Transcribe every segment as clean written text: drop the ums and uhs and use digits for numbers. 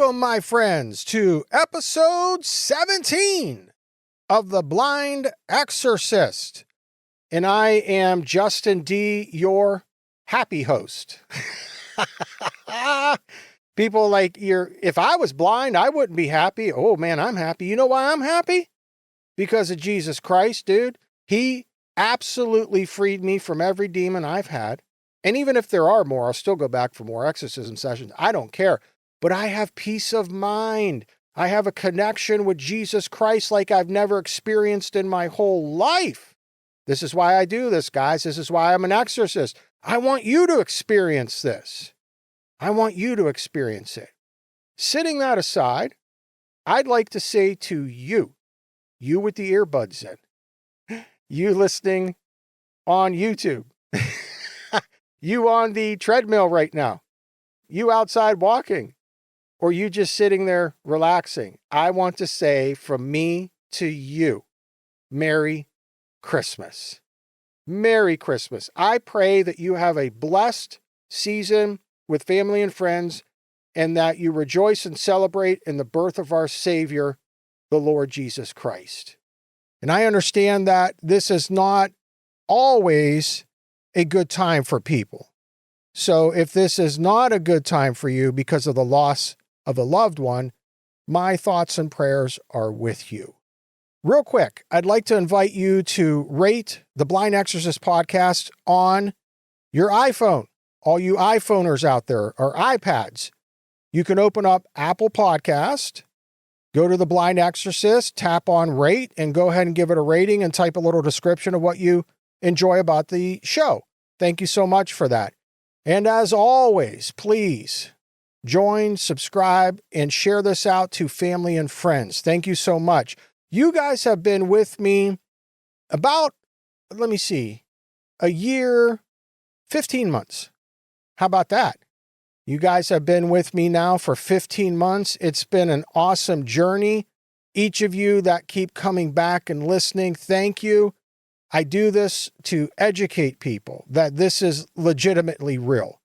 Welcome, my friends, to episode 17 of The Blind Exorcist. And I am Justin D., your happy host. People like, if I was blind, I wouldn't be happy. Oh, man, I'm happy. You know why I'm happy? Because of Jesus Christ, dude. He absolutely freed me from every demon I've had. And even if there are more, I'll still go back for more exorcism sessions. I don't care. But I have peace of mind. I have a connection with Jesus Christ like I've never experienced in my whole life. This is why I do this, guys. This is why I'm an exorcist. I want you to experience this. I want you to experience it. Setting that aside, I'd like to say to you with the earbuds in, you listening on YouTube, you on the treadmill right now, you outside walking, or you just sitting there relaxing, I want to say from me to you, Merry Christmas. Merry Christmas. I pray that you have a blessed season with family and friends, and that you rejoice and celebrate in the birth of our Savior, the Lord Jesus Christ. And I understand that this is not always a good time for people. So if this is not a good time for you because of the loss of a loved one, my thoughts and prayers are with you. Real quick, I'd like to invite you to rate the Blind Exorcist podcast on your iPhone. All you iPhoners out there, or iPads, you can open up Apple Podcast, go to the Blind Exorcist, tap on rate, and go ahead and give it a rating and type a little description of what you enjoy about the show. Thank you so much for that. And as always, please join, subscribe, and share this out to family and friends. Thank you so much. You guys have been with me about, a year, 15 months. How about that? You guys have been with me now for 15 months. It's been an awesome journey. Each of you that keep coming back and listening, thank you. I do this to educate people that this is legitimately real.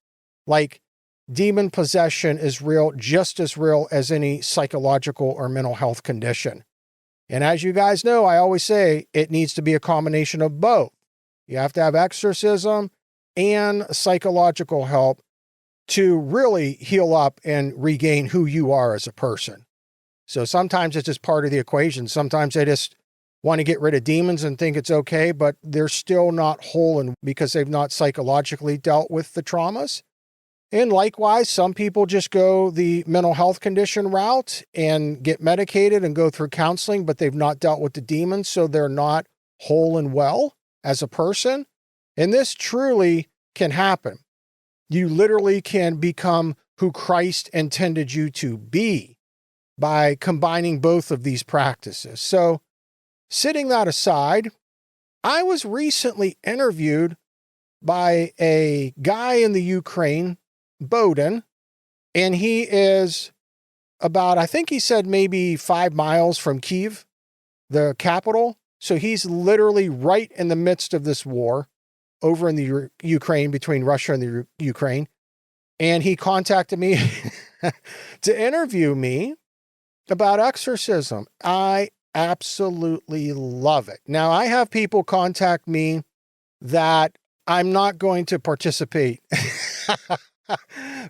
Like, demon possession is real, just as real as any psychological or mental health condition. And as you guys know, I always say it needs to be a combination of both. You have to have exorcism and psychological help to really heal up and regain who you are as a person. So sometimes it's just part of the equation. Sometimes they just want to get rid of demons and think it's okay, but they're still not whole because they've not psychologically dealt with the traumas. And likewise, some people just go the mental health condition route and get medicated and go through counseling, but they've not dealt with the demons, so they're not whole and well as a person. And this truly can happen. You literally can become who Christ intended you to be by combining both of these practices. So, setting that aside, I was recently interviewed by a guy in the Ukraine, Bohdan, and he is about, I think he said maybe 5 miles from Kyiv, the capital. So he's literally right in the midst of this war over in the Ukraine, between Russia and the Ukraine. And he contacted me to interview me about exorcism. I absolutely love it. Now, I have people contact me that I'm not going to participate.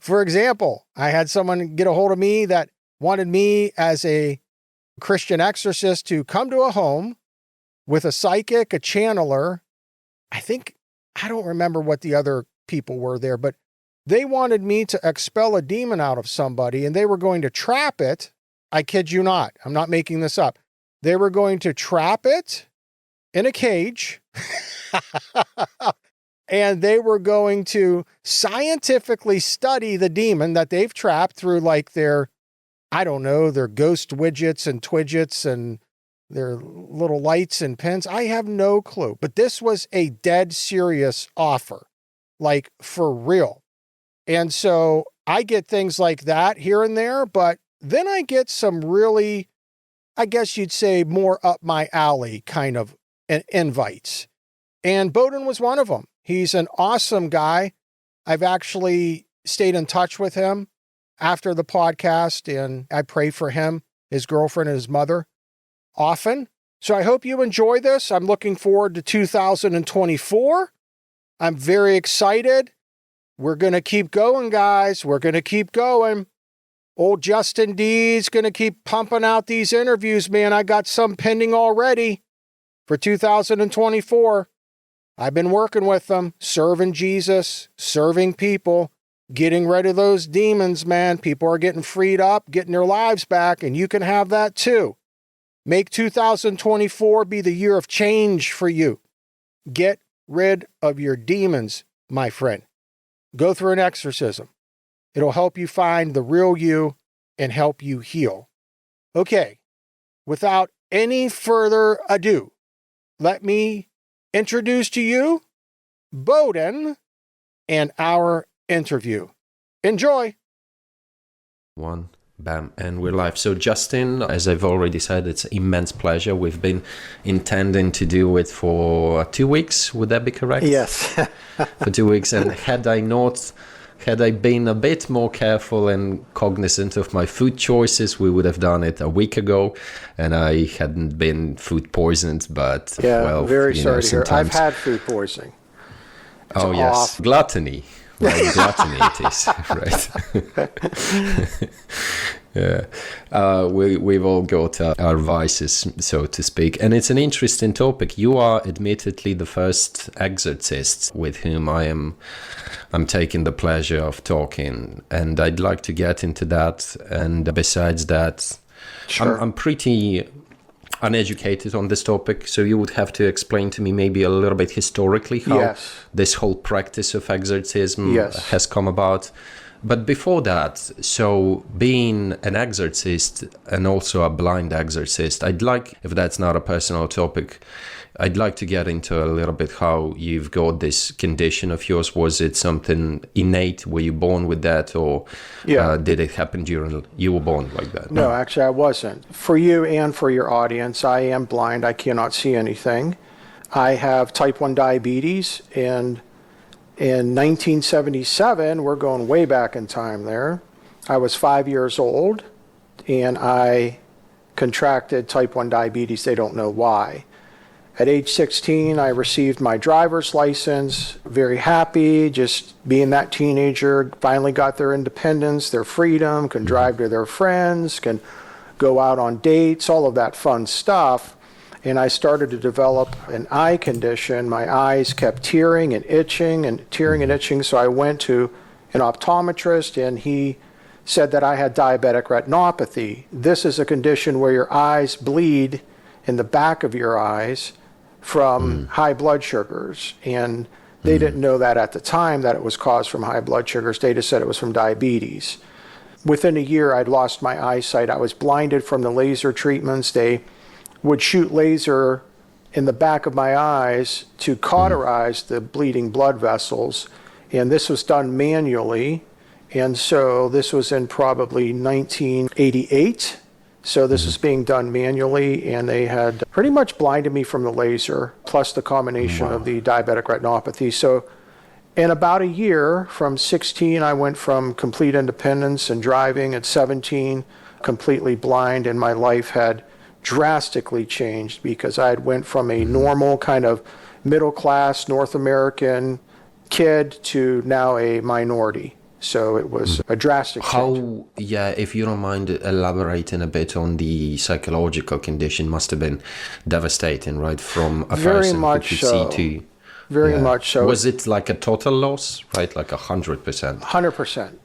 For example, I had someone get a hold of me that wanted me as a Christian exorcist to come to a home with a psychic, a channeler. I don't remember what the other people were there, but they wanted me to expel a demon out of somebody, and they were going to trap it. I kid you not. I'm not making this up. They were going to trap it in a cage and they were going to scientifically study the demon that they've trapped through like their ghost widgets and twidgets and their little lights and pins. I have no clue, but this was a dead serious offer, like for real. And so I get things like that here and there, but then I get some really, I guess you'd say, more up my alley kind of invites. And Bohdan was one of them. He's an awesome guy. I've actually stayed in touch with him. after the podcast, and I pray for him, his girlfriend, and his mother often. So I hope you enjoy this. I'm looking forward to 2024. I'm very excited. We're going to keep going, guys. We're going to keep going. Old Justin D's going to keep pumping out these interviews, man. I got some pending already for 2024. I've been working with them, serving Jesus, serving people, getting rid of those demons, man. People are getting freed up, getting their lives back, and you can have that too. Make 2024 be the year of change for you. Get rid of your demons, my friend. Go through an exorcism. It'll help you find the real you and help you heal. Okay, without any further ado, let me introduce to you Bohdan and our interview. Enjoy. One, bam, and we're live. So Justin, as I've already said, it's an immense pleasure. We've been intending to do it for 2 weeks. Would that be correct? Yes. For 2 weeks. And had I been a bit more careful and cognizant of my food choices, we would have done it a week ago, and I hadn't been food poisoned. But very sorry to hear. I've had food poisoning. It's yes, gluttony. Well, gluttony it is, right? Yeah, we've all got our vices, so to speak, and it's an interesting topic. You are admittedly the first exorcist with whom I'm taking the pleasure of talking, and I'd like to get into that. And besides that, sure. I'm pretty uneducated on this topic, so you would have to explain to me maybe a little bit historically how this whole practice of exorcism has come about. But before that, so being an exorcist and also a blind exorcist, I'd like, if that's not a personal topic, I'd like to get into a little bit how you've got this condition of yours. Was it something innate? Were you born with that, or did it happen during you were born like that? No, actually I wasn't. For you and for your audience, I am blind. I cannot see anything. I have type 1 diabetes, and in 1977, we're going way back in time there, I was 5 years old, and I contracted type 1 diabetes. They don't know why. At age 16, I received my driver's license, very happy, just being that teenager, finally got their independence, their freedom, can drive to their friends, can go out on dates, all of that fun stuff. And I started to develop an eye condition. My eyes kept tearing and itching, so I went to an optometrist, and he said that I had diabetic retinopathy. This is a condition where your eyes bleed in the back of your eyes from high blood sugars, and they didn't know that at the time, that it was caused from high blood sugars. They just said it was from diabetes. Within a year, I'd lost my eyesight. I was blinded from the laser treatments. They would shoot laser in the back of my eyes to cauterize the bleeding blood vessels, and this was done manually. And so this was in probably 1988. So this is being done manually, and they had pretty much blinded me from the laser, plus the combination of the diabetic retinopathy. So in about a year, from 16, I went from complete independence and driving. At 17, completely blind, and my life had drastically changed because I had went from a normal kind of middle-class North American kid to now a minority. So it was a drastic change. If you don't mind elaborating a bit on the psychological condition, must have been devastating, right? From a person who could see to... Very much so. Was it like a total loss, right? Like 100%? 100%.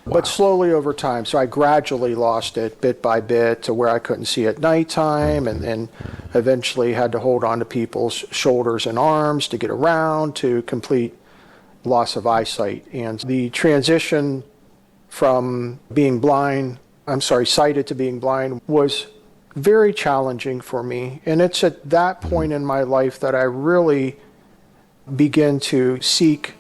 But slowly over time. So I gradually lost it bit by bit to where I couldn't see at nighttime, and then eventually had to hold on to people's shoulders and arms to get around, to complete loss of eyesight. And the transition from being sighted to being blind was very challenging for me. And it's at that point in my life that I really began to seek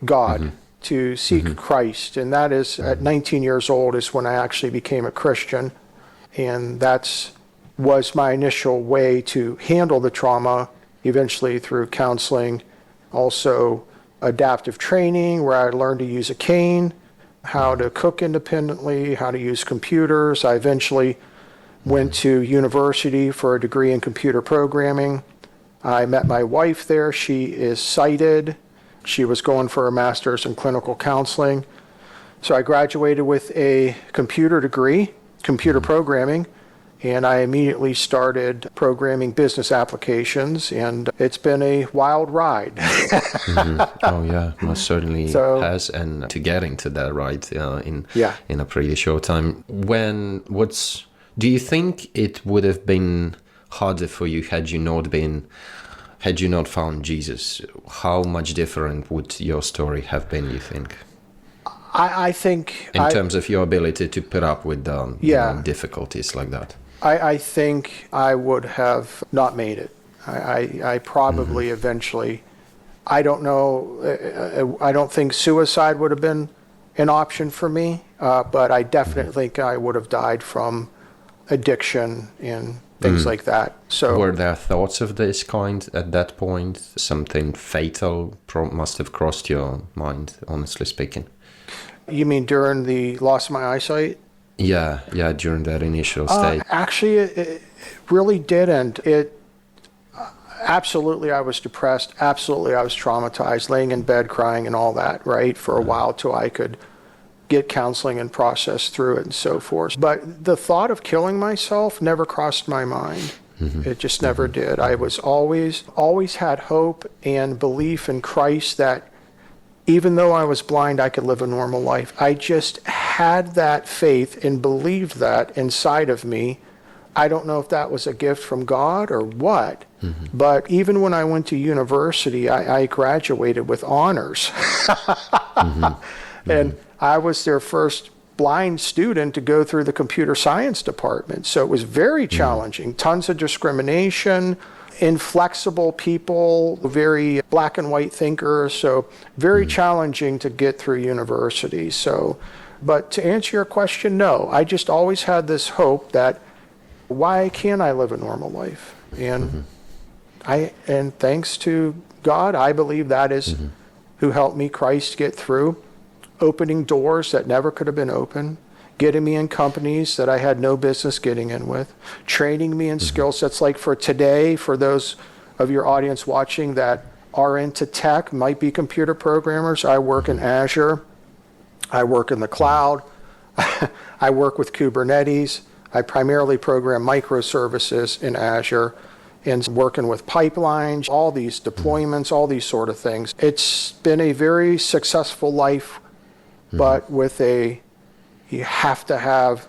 God, to seek Christ. And that is at 19 years old is when I actually became a Christian. And was my initial way to handle the trauma, eventually through counseling, also adaptive training, where I learned to use a cane how to cook independently, how to use computers. I eventually went to university for a degree in computer programming. I met my wife there. She is sighted. She was going for a master's in clinical counseling. So I graduated with a computer degree, computer programming, and I immediately started programming business applications, and it's been a wild ride. Oh yeah, most certainly has, and to get into that ride in a pretty short time. Do you think it would have been harder for you had you not found Jesus? How much different would your story have been, you think? I think in terms of your ability to put up with difficulties like that. I think I would have not made it. I probably eventually, I don't know, I don't think suicide would have been an option for me, but I definitely think I would have died from addiction and things like that. So, were there thoughts of this kind at that point? Something fatal must have crossed your mind, honestly speaking. You mean during the loss of my eyesight? Yeah, during that initial stage. Actually, it really didn't. Absolutely, I was depressed. Absolutely, I was traumatized, laying in bed, crying and all that, right, for a while till I could get counseling and process through it and so forth. But the thought of killing myself never crossed my mind. It just never did. I was always had hope and belief in Christ that even though I was blind, I could live a normal life. I just had that faith and believed that inside of me. I don't know if that was a gift from God or what, but even when I went to university, I graduated with honors. And I was their first blind student to go through the computer science department. So it was very challenging. Tons of discrimination, inflexible people, very black and white thinkers. So very challenging to get through university. So, but to answer your question, no. I just always had this hope that why can't I live a normal life? And and thanks to God, I believe that is who helped me, Christ, get through, opening doors that never could have been opened, getting me in companies that I had no business getting in with, training me in skill sets like for today, for those of your audience watching that are into tech, might be computer programmers. I work in Azure. I work in the cloud. I work with Kubernetes. I primarily program microservices in Azure and working with pipelines, all these deployments, all these sort of things. It's been a very successful life, but you have to have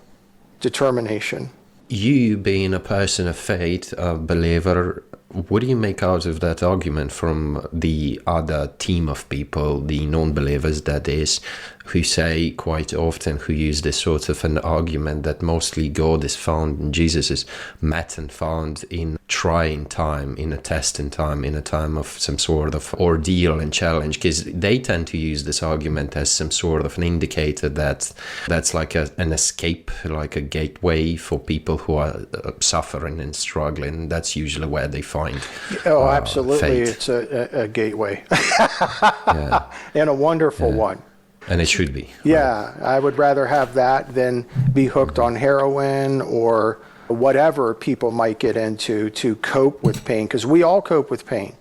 determination. You being a person of faith, a believer, what do you make out of that argument from the other team of people, the non-believers that is, who say quite often, who use this sort of an argument that mostly God is found and Jesus is met and found in trying time, in a testing time, in a time of some sort of ordeal and challenge, because they tend to use this argument as some sort of an indicator that that's like an escape, like a gateway for people who are suffering and struggling. That's usually where they find absolutely faith. It's a gateway and a wonderful one. And it should be. Yeah, right? I would rather have that than be hooked on heroin or whatever people might get into to cope with pain, because we all cope with pain.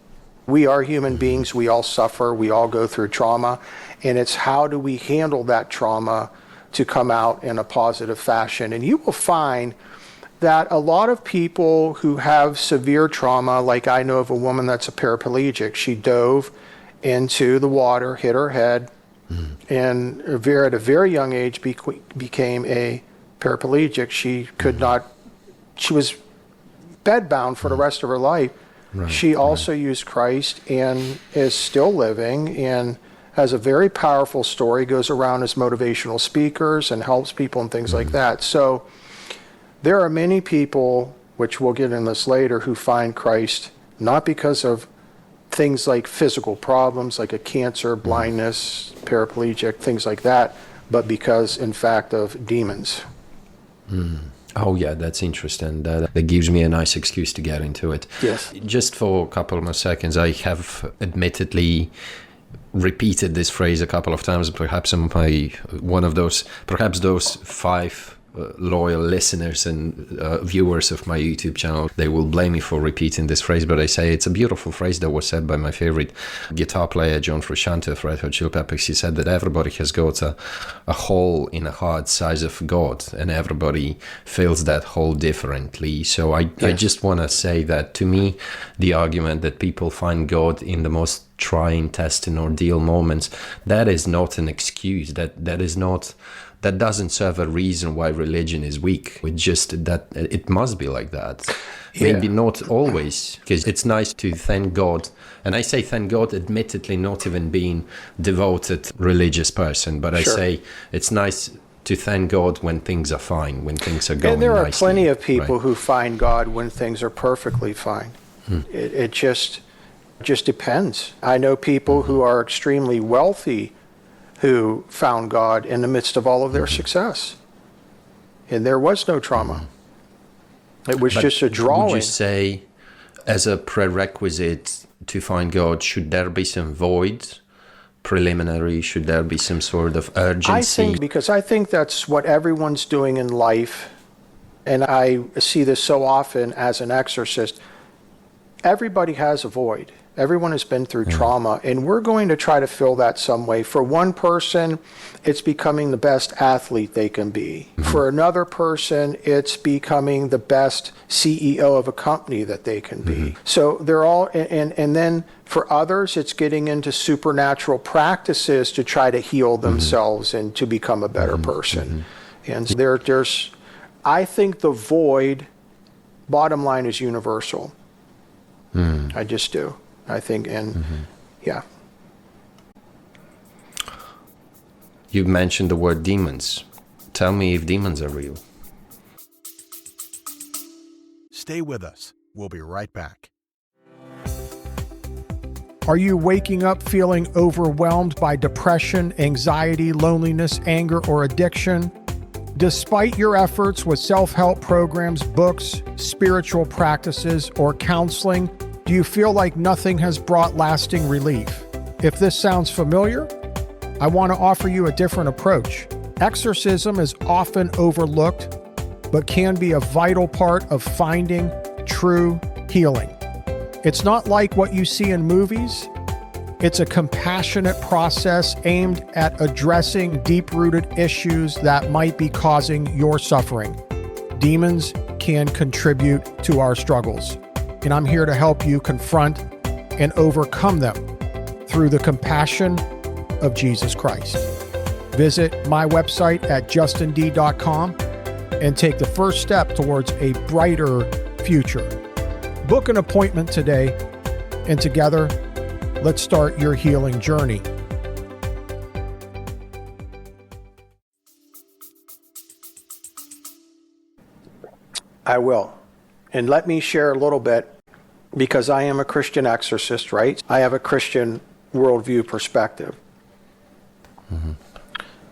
We are human beings. We all suffer. We all go through trauma. And it's how do we handle that trauma to come out in a positive fashion. And you will find that a lot of people who have severe trauma, like I know of a woman that's a paraplegic, she dove into the water, hit her head, and at a very young age became a paraplegic. She could not, she was bedbound for the rest of her life. Right, she also used Christ and is still living and has a very powerful story, goes around as motivational speakers and helps people and things like that. So there are many people, which we'll get in this later, who find Christ not because of things like physical problems like a cancer, blindness, paraplegic, things like that, but because, in fact, of demons. Oh, yeah, that's interesting. That gives me a nice excuse to get into it. Yes. Just for a couple more seconds, I have admittedly repeated this phrase a couple of times. Perhaps perhaps those 5 loyal listeners and viewers of my YouTube channel, they will blame me for repeating this phrase, but I say it's a beautiful phrase that was said by my favorite guitar player, John Frusciante of Red Hot Chili Peppers. He said that everybody has got a hole in a heart size of God, and everybody feels that hole differently. So I just want to say that, to me, the argument that people find God in the most trying, testing, ordeal moments, that is not an excuse. That doesn't serve a reason why religion is weak. It's just that it must be like that. Yeah. Maybe not always, because it's nice to thank God. And I say thank God, admittedly not even being devoted religious person, but I say it's nice to thank God when things are fine, when things are going nicely. And there are plenty of people who find God when things are perfectly fine. It just depends. I know people who are extremely wealthy who found God in the midst of all of their success. And there was no trauma. It was just a drawing. Would you say, as a prerequisite to find God, should there be some void preliminary? Should there be some sort of urgency? Because I think that's what everyone's doing in life. And I see this so often as an exorcist. Everybody has a void. Everyone has been through trauma, and we're going to try to fill that some way. For one person, it's becoming the best athlete they can be. For another person, it's becoming the best CEO of a company that they can be. So they're all, and then for others, it's getting into supernatural practices to try to heal themselves and to become a better person. And there's, I think the void, bottom line, is universal. I just do. I think, and You mentioned the word demons. Tell me if demons are real. Stay with us. We'll be right back. Are you waking up feeling overwhelmed by depression, anxiety, loneliness, anger, or addiction? Despite your efforts with self-help programs, books, spiritual practices, or counseling, do you feel like nothing has brought lasting relief? If this sounds familiar, I want to offer you a different approach. Exorcism is often overlooked, but can be a vital part of finding true healing. It's not like what you see in movies. It's a compassionate process aimed at addressing deep-rooted issues that might be causing your suffering. Demons can contribute to our struggles, and I'm here to help you confront and overcome them through the compassion of Jesus Christ. Visit my website at justind.com and take the first step towards a brighter future. Book an appointment today, and together, let's start your healing journey. I will. And let me share a little bit, because I am a Christian exorcist, right? I have a Christian worldview perspective.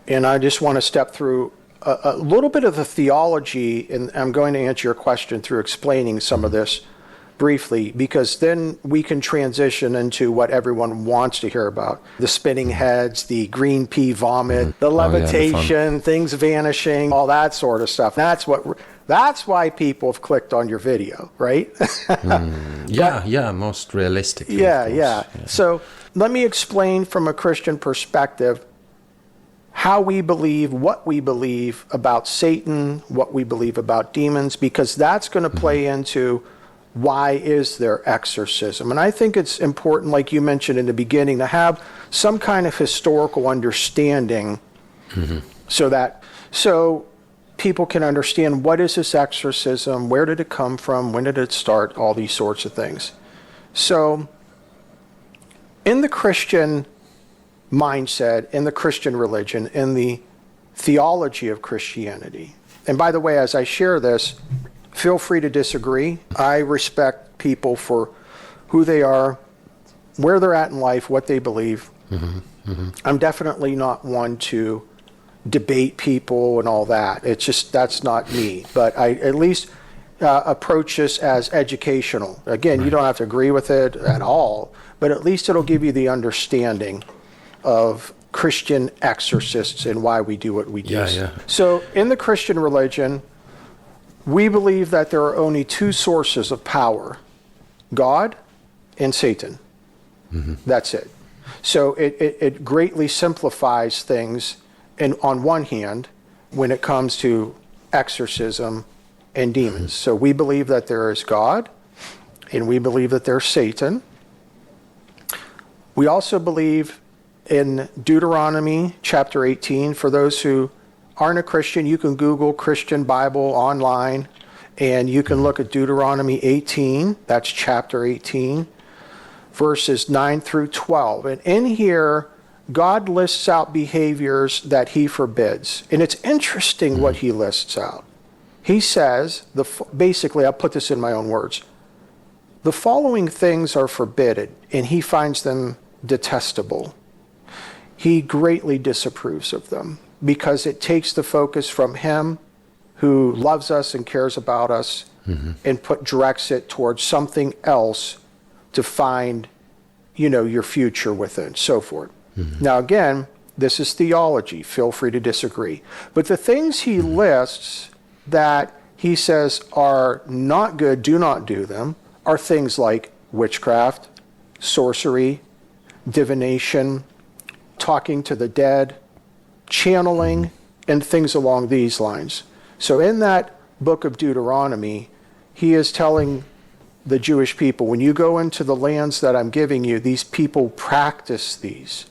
And I just want to step through a little bit of the theology, and I'm going to answer your question through explaining some of this briefly, because then we can transition into what everyone wants to hear about. The spinning heads, the green pea vomit, the levitation, things vanishing, all that sort of stuff. That's why people have clicked on your video, right? Most realistic. Yeah. So let me explain from a Christian perspective how we believe, what we believe about Satan, what we believe about demons, because that's going to play into why is there exorcism. And I think it's important, like you mentioned in the beginning, to have some kind of historical understanding so people can understand, what is this exorcism, where did it come from, when did it start, all these sorts of things. So in the Christian mindset, in the Christian religion, in the theology of Christianity, and by the way, as I share this, feel free to disagree. I respect people for who they are, where they're at in life, what they believe. I'm definitely not one to debate people and all that. It's just, that's not me. But I at least approach this as educational. Again, you don't have to agree with it at all, but at least it'll give you the understanding. of Christian exorcists and why we do what we do. Yeah. So in the Christian religion, we believe that there are only two sources of power, God and Satan. That's it. So it greatly simplifies things, and on one hand, when it comes to exorcism and demons. So we believe that there is God, and we believe that there's Satan. We also believe in Deuteronomy chapter 18. For those who aren't a Christian, you can Google Christian Bible online, and you can look at Deuteronomy 18. That's chapter 18, verses 9 through 12. And in here, God lists out behaviors that he forbids. And it's interesting what he lists out. He says, basically, I'll put this in my own words. The following things are forbidden, and he finds them detestable. He greatly disapproves of them because it takes the focus from him who loves us and cares about us and directs it towards something else to find, your future with it and so forth. Now, again, this is theology. Feel free to disagree. But the things he lists that he says are not good, do not do them, are things like witchcraft, sorcery, divination, talking to the dead, channeling, and things along these lines. So in that book of Deuteronomy, he is telling the Jewish people, when you go into the lands that I'm giving you, these people practice these.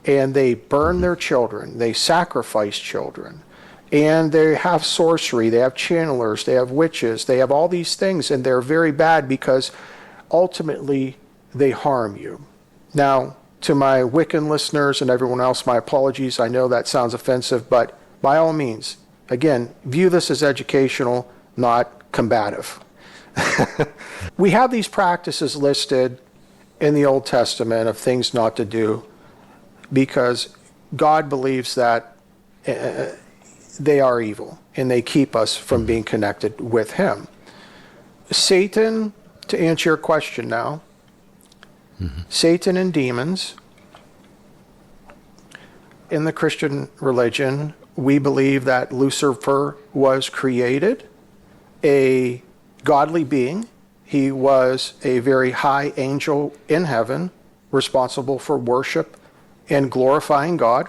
And they burn their children, they sacrifice children, and they have sorcery, they have channelers, they have witches, they have all these things, and they're very bad because ultimately they harm you. Now, to my Wiccan listeners and everyone else, my apologies. I know that sounds offensive, but by all means, again, view this as educational, not combative. We have these practices listed in the Old Testament of things not to do because God believes that they are evil and they keep us from being connected with him. Satan, to answer your question now, Satan and demons, in the Christian religion, we believe that Lucifer was created a godly being. He was a very high angel in heaven, responsible for worship and glorifying God.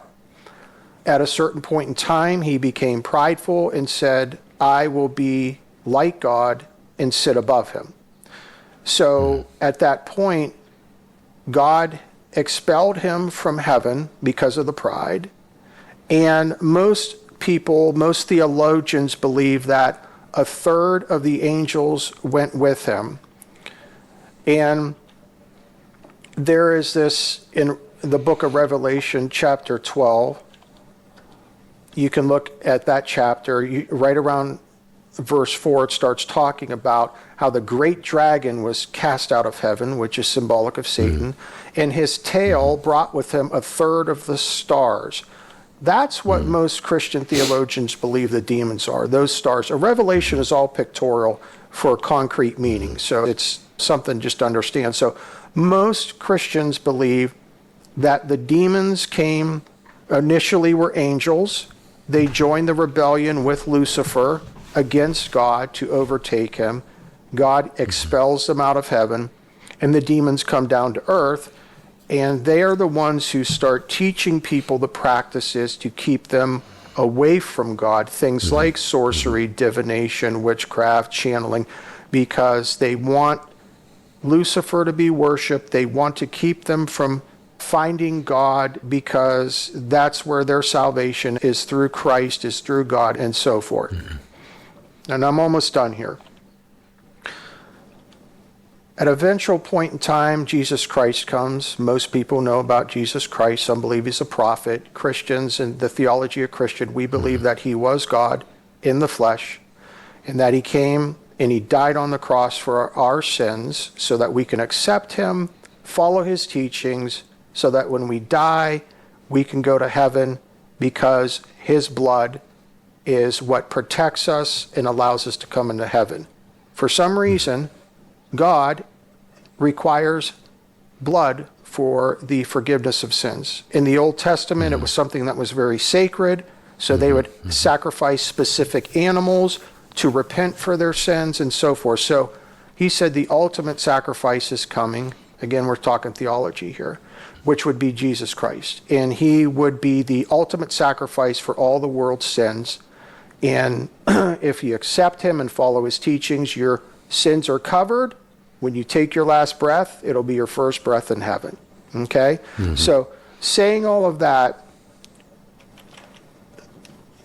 At a certain point in time, he became prideful and said, I will be like God and sit above him. So at that point, God expelled him from heaven because of the pride. And most people, most theologians believe that a third of the angels went with him. And there is this in the book of Revelation, chapter 12. You can look at that chapter. Right around verse 4, it starts talking about how the great dragon was cast out of heaven, which is symbolic of Satan, and his tail brought with him a third of the stars. That's what most Christian theologians believe the demons are, those stars. A revelation is all pictorial for concrete meaning, so it's something just to understand. So most Christians believe that the demons came, initially were angels. They joined the rebellion with Lucifer against God to overtake him. God expels them out of heaven, and the demons come down to earth, and they are the ones who start teaching people the practices to keep them away from God, things like sorcery, divination, witchcraft, channeling, because they want Lucifer to be worshipped. They want to keep them from finding God because that's where their salvation is, through Christ, is through God, and so forth. And I'm almost done here. At an eventual point in time, Jesus Christ comes. Most people know about Jesus Christ. Some believe he's a prophet. Christians, and the theology of Christian, we believe that he was God in the flesh, and that he came and he died on the cross for our sins so that we can accept him, follow his teachings, so that when we die, we can go to heaven because his blood is what protects us and allows us to come into heaven. For some reason, God requires blood for the forgiveness of sins. In the Old Testament, it was something that was very sacred, so they would sacrifice specific animals to repent for their sins and so forth. So he said the ultimate sacrifice is coming. Again, we're talking theology here, which would be Jesus Christ. And he would be the ultimate sacrifice for all the world's sins. And if you accept him and follow his teachings, your sins are covered. When you take your last breath, it'll be your first breath in heaven. Okay? So saying all of that,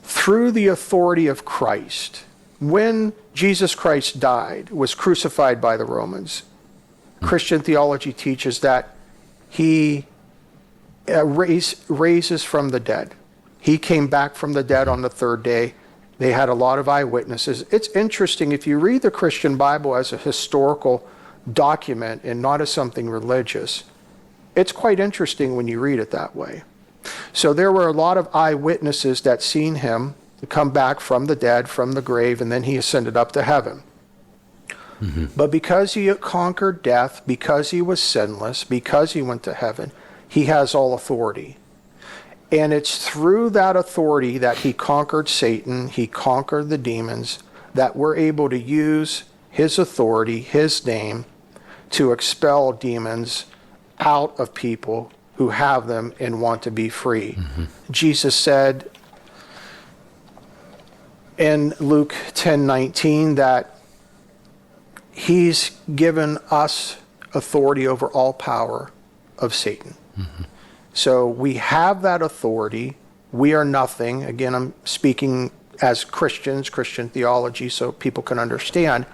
through the authority of Christ, when Jesus Christ died, was crucified by the Romans, Christian theology teaches that he raises from the dead. He came back from the dead on the third day. They had a lot of eyewitnesses. It's interesting, if you read the Christian Bible as a historical document and not as something religious, it's quite interesting when you read it that way. So there were a lot of eyewitnesses that seen him come back from the dead, from the grave, and then he ascended up to heaven. But because he conquered death, because he was sinless, because he went to heaven, he has all authority. And it's through that authority that he conquered Satan, he conquered the demons, that we're able to use his authority, his name, to expel demons out of people who have them and want to be free. Jesus said in Luke 10:19 that he's given us authority over all power of Satan. So we have that authority. We are nothing. Again, I'm speaking as Christians, Christian theology, so people can understand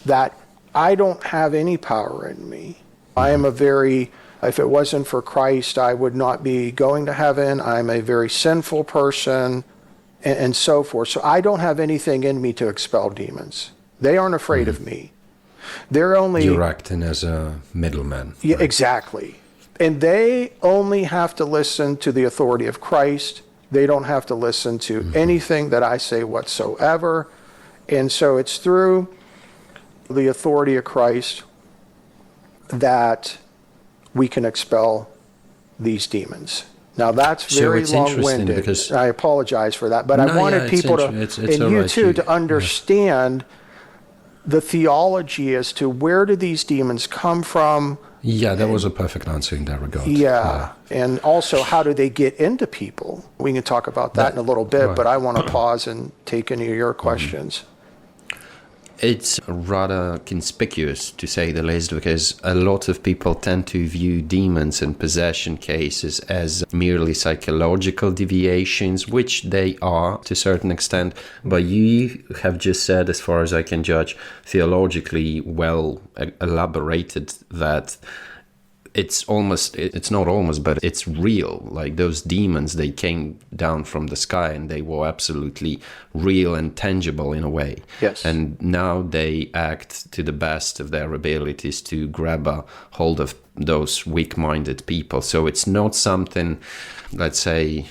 that I don't have any power in me. I am if it wasn't for Christ, I would not be going to heaven. I'm a very sinful person, and so forth. So I don't have anything in me to expel demons. They aren't afraid of me. They're only... You're acting as a middleman. Yeah, right? Exactly. And they only have to listen to the authority of Christ. They don't have to listen to anything that I say whatsoever. And so it's through the authority of Christ that we can expel these demons. Now that's very long-winded. Because I apologize for that, but I wanted people to understand the theology as to where do these demons come from. Yeah, that was a perfect answer in that regard. Yeah, and also how do they get into people? We can talk about that in a little bit, but I want to pause and take any of your questions. It's rather conspicuous, to say the least, because a lot of people tend to view demons and possession cases as merely psychological deviations, which they are to a certain extent. But you have just said, as far as I can judge, theologically well elaborated that it's real. Like those demons, they came down from the sky and they were absolutely real and tangible in a way. Yes. And now they act to the best of their abilities to grab a hold of those weak-minded people. So it's not something, let's say,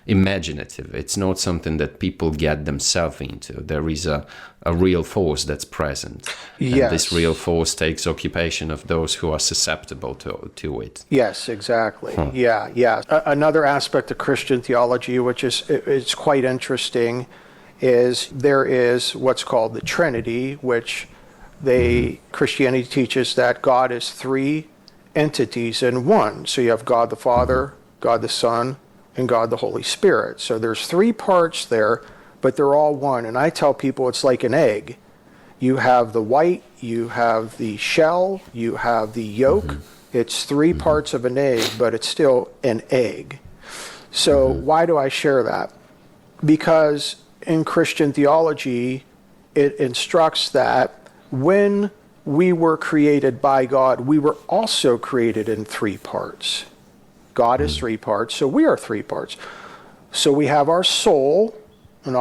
imaginative. It's not something that people get themselves into. There is a real force that's present. Yes. And this real force takes occupation of those who are susceptible to it. Yes, exactly. Yeah. Another aspect of Christian theology, which is quite interesting, is there is what's called the Trinity, which Christianity teaches that God is three entities in one. So you have God the Father, God the Son, and God the Holy Spirit. So there's three parts there, but they're all one. And I tell people it's like an egg. You have the white, you have the shell, you have the yolk. It's three parts of an egg, but it's still an egg. So why do I share that? Because in Christian theology, it instructs that when we were created by God, we were also created in three parts. God is three parts, so we are three parts. So we have our soul, and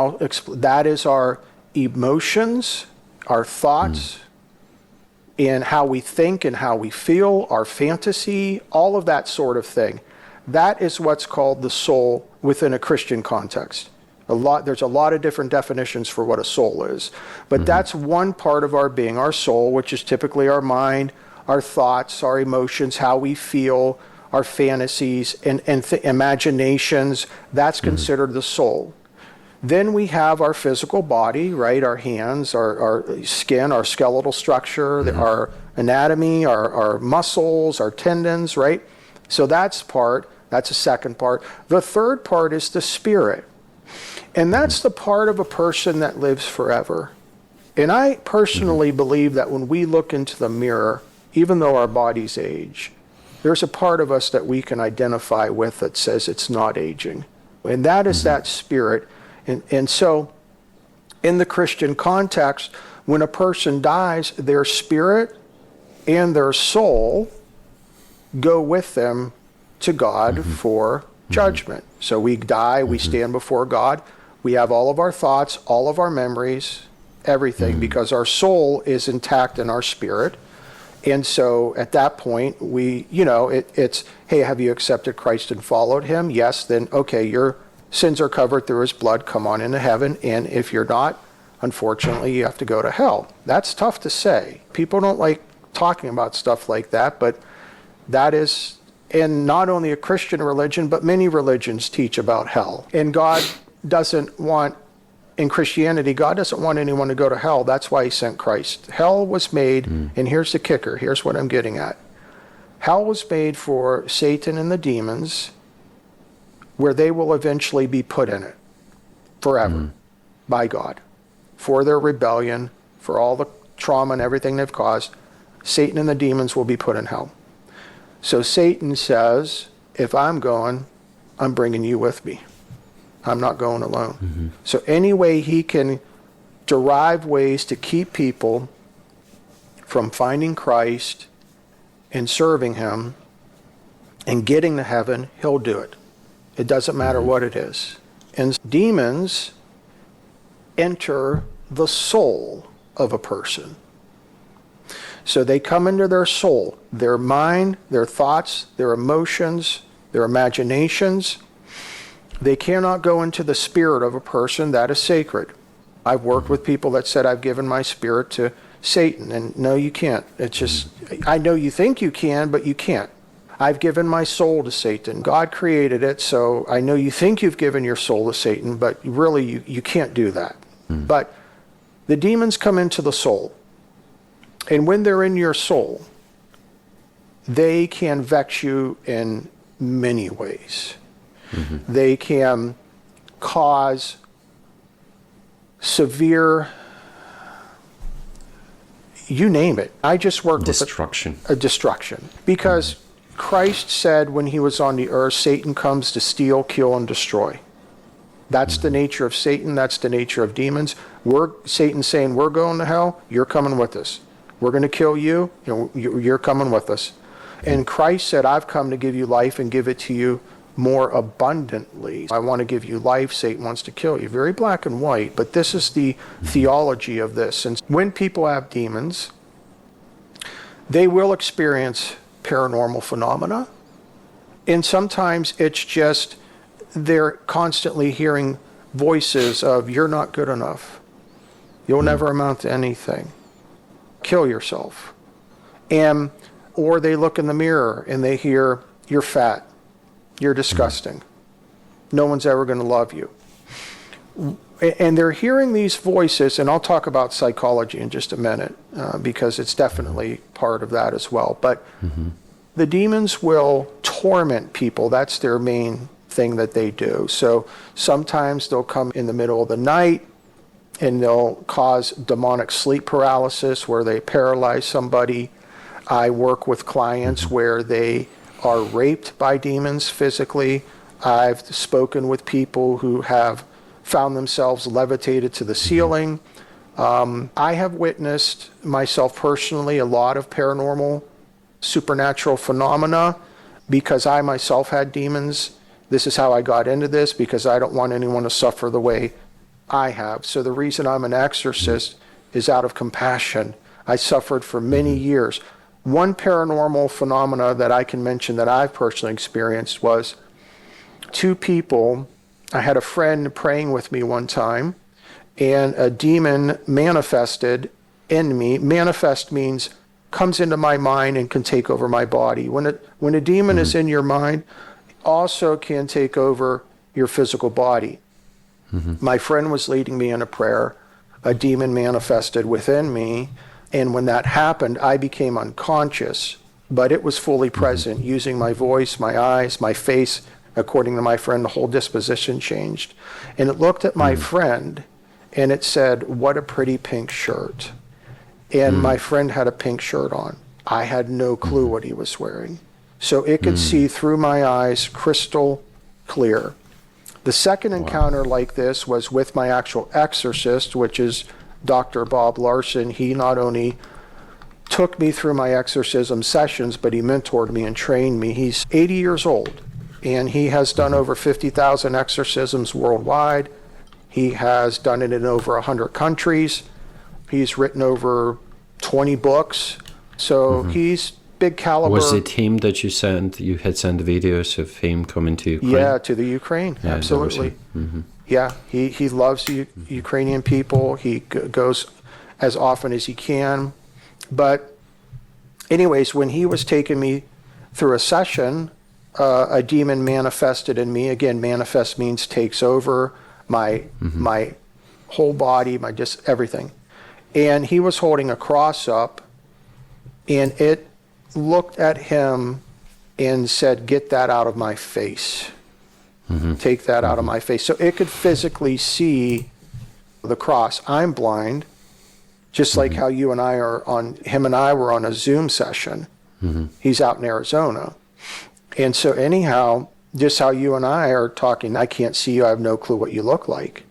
that is our emotions, our thoughts, and how we think and how we feel, our fantasy, all of that sort of thing. That is what's called the soul within a Christian context. There's a lot of different definitions for what a soul is, but that's one part of our being, our soul, which is typically our mind, our thoughts, our emotions, how we feel, our fantasies and imaginations. That's considered the soul. Then we have our physical body, right? Our hands, our skin, our skeletal structure, our anatomy, our muscles, our tendons, right? So that's a second part. The third part is the spirit. And that's the part of a person that lives forever. And I personally believe that when we look into the mirror, even though our bodies age, there's a part of us that we can identify with that says it's not aging. And that is that spirit. And so in the Christian context, when a person dies, their spirit and their soul go with them to God for judgment. So we die, we stand before God, we have all of our thoughts, all of our memories, everything, because our soul is intact in our spirit. And so at that point, it's, hey, have you accepted Christ and followed him? Yes, then, okay, your sins are covered through his blood, come on into heaven. And if you're not, unfortunately, you have to go to hell. That's tough to say. People don't like talking about stuff like that, but that is, and not only a Christian religion, but many religions teach about hell. And God doesn't want, in Christianity, God doesn't want anyone to go to hell. That's why he sent Christ. Hell was made, and here's the kicker, here's what I'm getting at. Hell was made for Satan and the demons, where they will eventually be put in it forever by God for their rebellion, for all the trauma and everything they've caused. Satan and the demons will be put in hell. So Satan says, if I'm going, I'm bringing you with me. I'm not going alone. So any way he can derive ways to keep people from finding Christ and serving him and getting to heaven, he'll do it. It doesn't matter what it is. And demons enter the soul of a person. So they come into their soul, their mind, their thoughts, their emotions, their imaginations. They cannot go into the spirit of a person. That is sacred. I've worked with people that said, I've given my spirit to Satan. And no, you can't. It's just, I know you think you can, but you can't. I've given my soul to Satan. God created it, so I know you think you've given your soul to Satan, but really you can't do that. But the demons come into the soul. And when they're in your soul, they can vex you in many ways. They can cause severe, you name it. I just worked destruction. with a destruction. Because Christ said when he was on the earth, Satan comes to steal, kill, and destroy. That's the nature of Satan. That's the nature of demons. Satan's saying, we're going to hell. You're coming with us. We're going to kill you. You're coming with us. And Christ said, I've come to give you life and give it to you more abundantly. I want to give you life. Satan wants to kill you. Very black and white, but this is the theology of this. And when people have demons, they will experience paranormal phenomena. And sometimes it's just they're constantly hearing voices of, you're not good enough. You'll never amount to anything. Kill yourself. Or they look in the mirror and they hear, you're fat. You're disgusting. No one's ever going to love you. And they're hearing these voices, and I'll talk about psychology in just a minute, because it's definitely part of that as well. But the demons will torment people. That's their main thing that they do. So sometimes they'll come in the middle of the night, and they'll cause demonic sleep paralysis where they paralyze somebody. I work with clients where they are raped by demons physically. I've spoken with people who have found themselves levitated to the ceiling. I have witnessed myself personally a lot of paranormal, supernatural phenomena because I myself had demons. This is how I got into this, because I don't want anyone to suffer the way I have. So the reason I'm an exorcist is out of compassion. I suffered for many years. One paranormal phenomena that I can mention that I've personally experienced was two people. I had a friend praying with me one time, and a demon manifested in me. Manifest means comes into my mind and can take over my body. When a demon is in your mind, also can take over your physical body. My friend was leading me in a prayer. A demon manifested within me, and when that happened, I became unconscious, but it was fully present, using my voice, my eyes, my face. According to my friend, the whole disposition changed. And it looked at my friend, and it said, "What a pretty pink shirt." And my friend had a pink shirt on. I had no clue what he was wearing. So it could see through my eyes crystal clear. The second encounter like this was with my actual exorcist, which is Dr. Bob Larson. He not only took me through my exorcism sessions, but he mentored me and trained me. He's 80 years old, and he has done over 50,000 exorcisms worldwide. He has done it in over 100 countries. He's written over 20 books. So he's big caliber. Was it him that you had sent videos of him coming to Ukraine? Yeah, to the Ukraine, yeah, absolutely. Yeah, he loves the Ukrainian people. He goes as often as he can. But anyways, when he was taking me through a session, a demon manifested in me. Again, manifest means takes over my whole body, my just everything. And he was holding a cross up, and it looked at him and said, "Get that out of my face. Take that out of my face." So it could physically see the cross. I'm blind, just like how him and I were on a Zoom session. He's out in Arizona. And so anyhow, just how you and I are talking, I can't see you. I have no clue what you look like.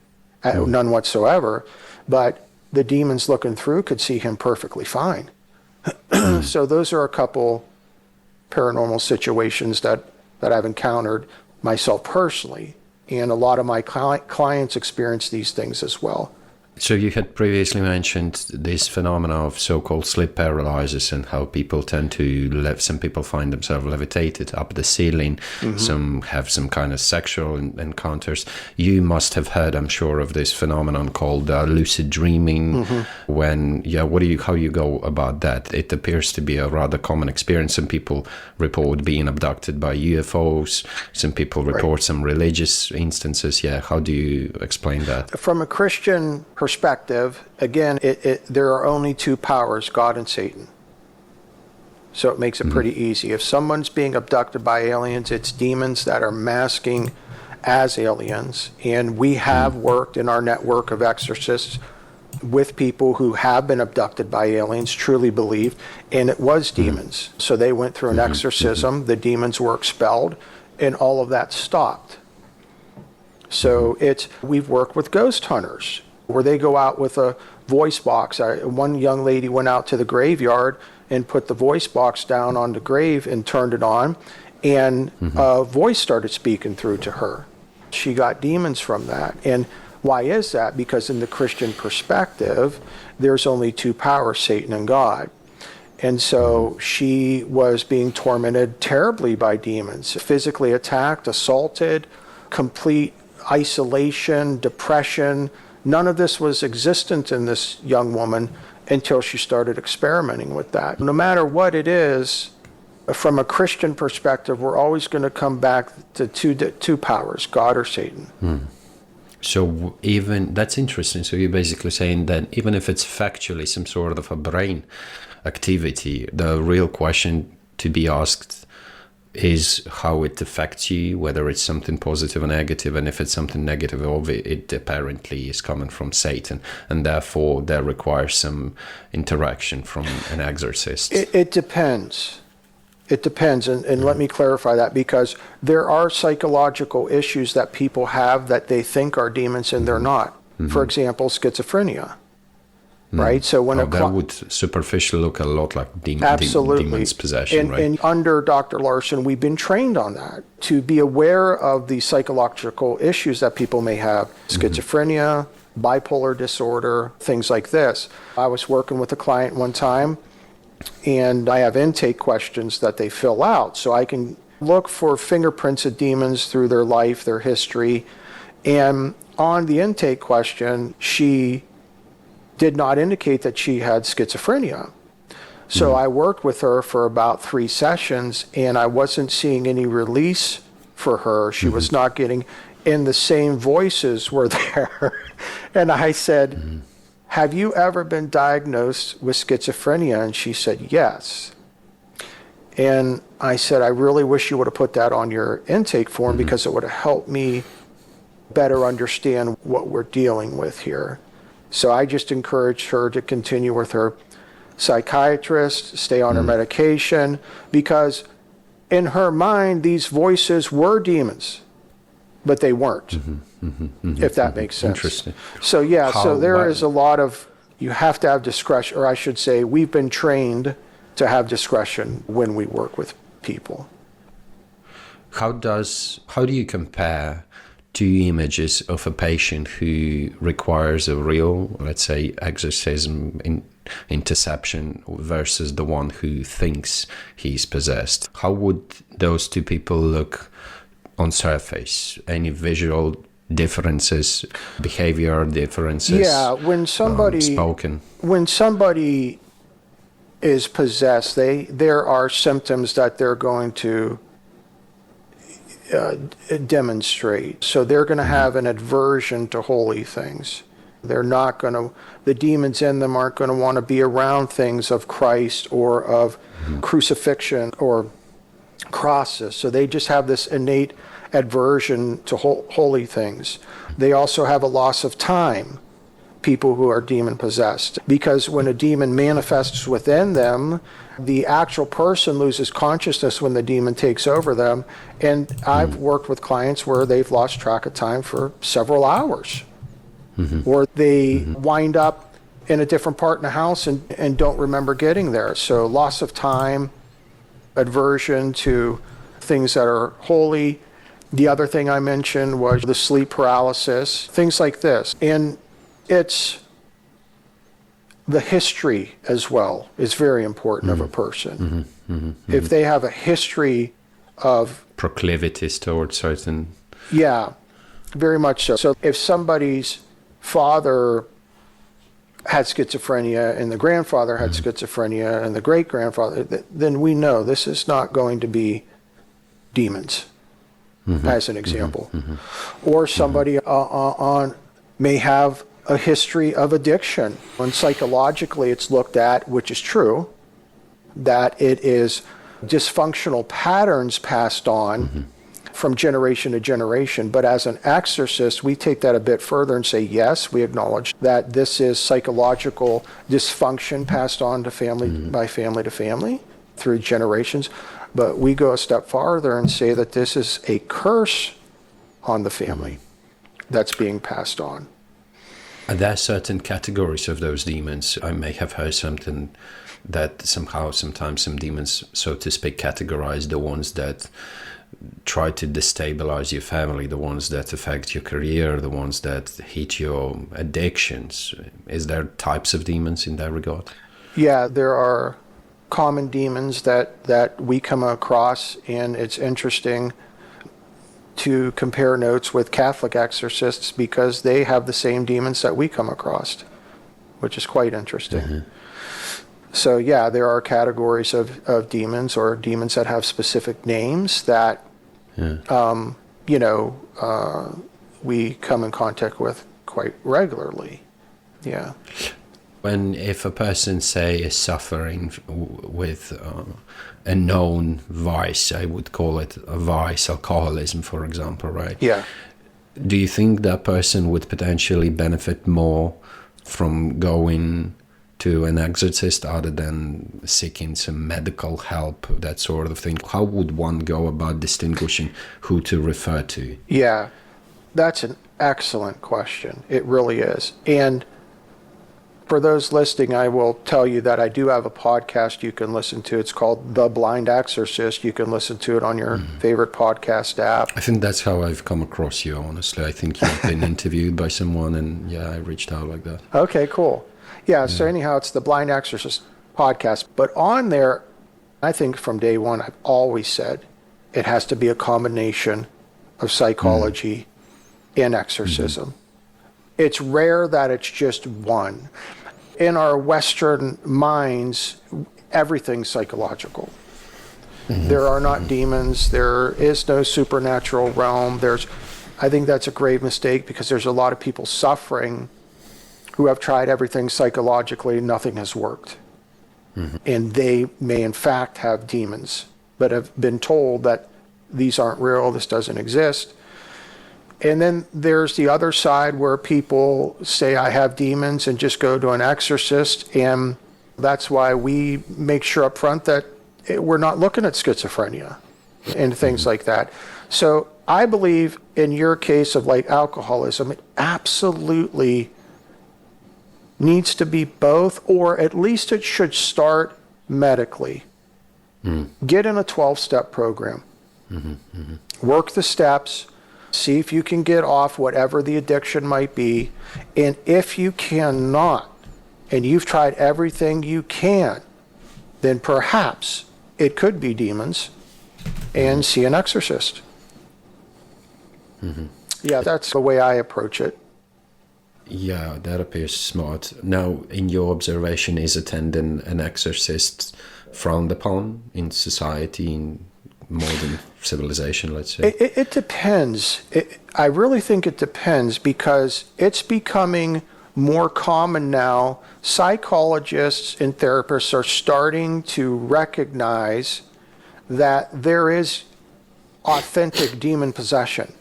None whatsoever. But the demons looking through could see him perfectly fine. So those are a couple paranormal situations that I've encountered myself personally. And a lot of my clients experience these things as well. So you had previously mentioned this phenomena of so-called sleep paralysis and how people tend to some people find themselves levitated up the ceiling. Some have some kind of sexual encounters. You must have heard, I'm sure, of this phenomenon called lucid dreaming. How you go about that? It appears to be a rather common experience. Some people report being abducted by UFOs. Some people report some religious instances. Yeah, how do you explain that? From a Christian perspective, again, there are only two powers, God and Satan. So it makes it pretty easy. If someone's being abducted by aliens, it's demons that are masking as aliens. And we have worked in our network of exorcists with people who have been abducted by aliens, truly believed, and it was demons. So they went through an exorcism, the demons were expelled, and all of that stopped. So we've worked with ghost hunters, where they go out with a voice box. One young lady went out to the graveyard and put the voice box down on the grave and turned it on, and a voice started speaking through to her. She got demons from that. And why is that? Because in the Christian perspective, there's only two powers, Satan and God. And so she was being tormented terribly by demons, physically attacked, assaulted, complete isolation, depression. None of this was existent in this young woman until she started experimenting with that. No matter what it is, from a Christian perspective, we're always going to come back to two powers, God or Satan. So even, that's interesting. So you're basically saying that even if it's factually some sort of a brain activity, the real question to be asked is how it affects you, whether it's something positive or negative, and if it's something negative, it apparently is coming from Satan, and therefore there requires some interaction from an exorcist. It depends. It depends, and let me clarify that, because there are psychological issues that people have that they think are demons and they're not. For example, schizophrenia. Right, so when that would superficially look a lot like demon's possession, and, right? And under Dr. Larson, we've been trained on that, to be aware of the psychological issues that people may have, schizophrenia, bipolar disorder, things like this. I was working with a client one time, and I have intake questions that they fill out, so I can look for fingerprints of demons through their life, their history, and on the intake question, she did not indicate that she had schizophrenia. So I worked with her for about 3 sessions, and I wasn't seeing any release for her. She was not getting, and the same voices were there. And I said, have you ever been diagnosed with schizophrenia? And she said, yes. And I said, I really wish you would have put that on your intake form because it would have helped me better understand what we're dealing with here. So I just encouraged her to continue with her psychiatrist, stay on her medication, because in her mind, these voices were demons, but they weren't, if that makes sense. Interesting. So yeah, so there is a lot of, you have to have discretion, or I should say, we've been trained to have discretion when we work with people. How do you compare two images of a patient who requires a real, let's say, exorcism interception versus the one who thinks he's possessed? How would those two people look on surface? Any visual differences, behavior differences? Yeah, when somebody spoken. When somebody is possessed, there are symptoms that they're going to demonstrate. So they're going to have an aversion to holy things. They're not going to, the demons in them aren't going to want to be around things of Christ or of crucifixion or crosses. So they just have this innate aversion to holy things. They also have a loss of time, people who are demon possessed, because when a demon manifests within them, the actual person loses consciousness when the demon takes over them. And I've worked with clients where they've lost track of time for several hours, or they wind up in a different part in the house and don't remember getting there. So loss of time, aversion to things that are holy. The other thing I mentioned was the sleep paralysis, things like this. And it's the history as well is very important of a person. If they have a history of proclivities towards certain... Yeah, very much so. So if somebody's father had schizophrenia and the grandfather had schizophrenia and the great-grandfather, then we know this is not going to be demons, as an example. Or somebody may have a history of addiction. And psychologically it's looked at, which is true, that it is dysfunctional patterns passed on from generation to generation. But as an exorcist, we take that a bit further and say, yes, we acknowledge that this is psychological dysfunction passed on to family by family to family through generations. But we go a step farther and say that this is a curse on the family that's being passed on. Are there certain categories of those demons? I may have heard something that sometimes some demons, so to speak, categorize the ones that try to destabilize your family, the ones that affect your career, the ones that hit your addictions. Is there types of demons in that regard? Yeah, there are common demons that we come across, and it's interesting to compare notes with Catholic exorcists because they have the same demons that we come across, which is quite interesting. So yeah, there are categories of demons, or demons that have specific names that we come in contact with quite regularly. Yeah. If a person, say, is suffering with a known vice, I would call it a vice, alcoholism, for example, right? Yeah. Do you think that person would potentially benefit more from going to an exorcist other than seeking some medical help, that sort of thing? How would one go about distinguishing who to refer to? Yeah, that's an excellent question. It really is. And for those listening, I will tell you that I do have a podcast you can listen to. It's called The Blind Exorcist. You can listen to it on your favorite podcast app. I think that's how I've come across you, honestly. I think you've been interviewed by someone, and yeah, I reached out like that. Okay, cool. Yeah, so anyhow, it's the Blind Exorcist podcast. But on there, I think from day one, I've always said it has to be a combination of psychology and exorcism. It's rare that it's just one. In our Western minds, everything psychological. There are not demons. There is no supernatural realm. I think that's a grave mistake, because there's a lot of people suffering who have tried everything psychologically and nothing has worked. And they may in fact have demons, but have been told that these aren't real, this doesn't exist. And then there's the other side where people say, I have demons, and just go to an exorcist. And that's why we make sure up front that we're not looking at schizophrenia and things like that. So I believe in your case of like alcoholism, it absolutely needs to be both, or at least it should start medically. Get in a 12-step program. Work the steps. See if you can get off whatever the addiction might be. And if you cannot, and you've tried everything you can, then perhaps it could be demons, and see an exorcist. Yeah, that's the way I approach it. Yeah, that appears smart. Now, in your observation, is attending an exorcist frowned upon in society, in modern civilization, let's say? It depends. I really think it depends, because it's becoming more common now. Psychologists and therapists are starting to recognize that there is authentic demon possession.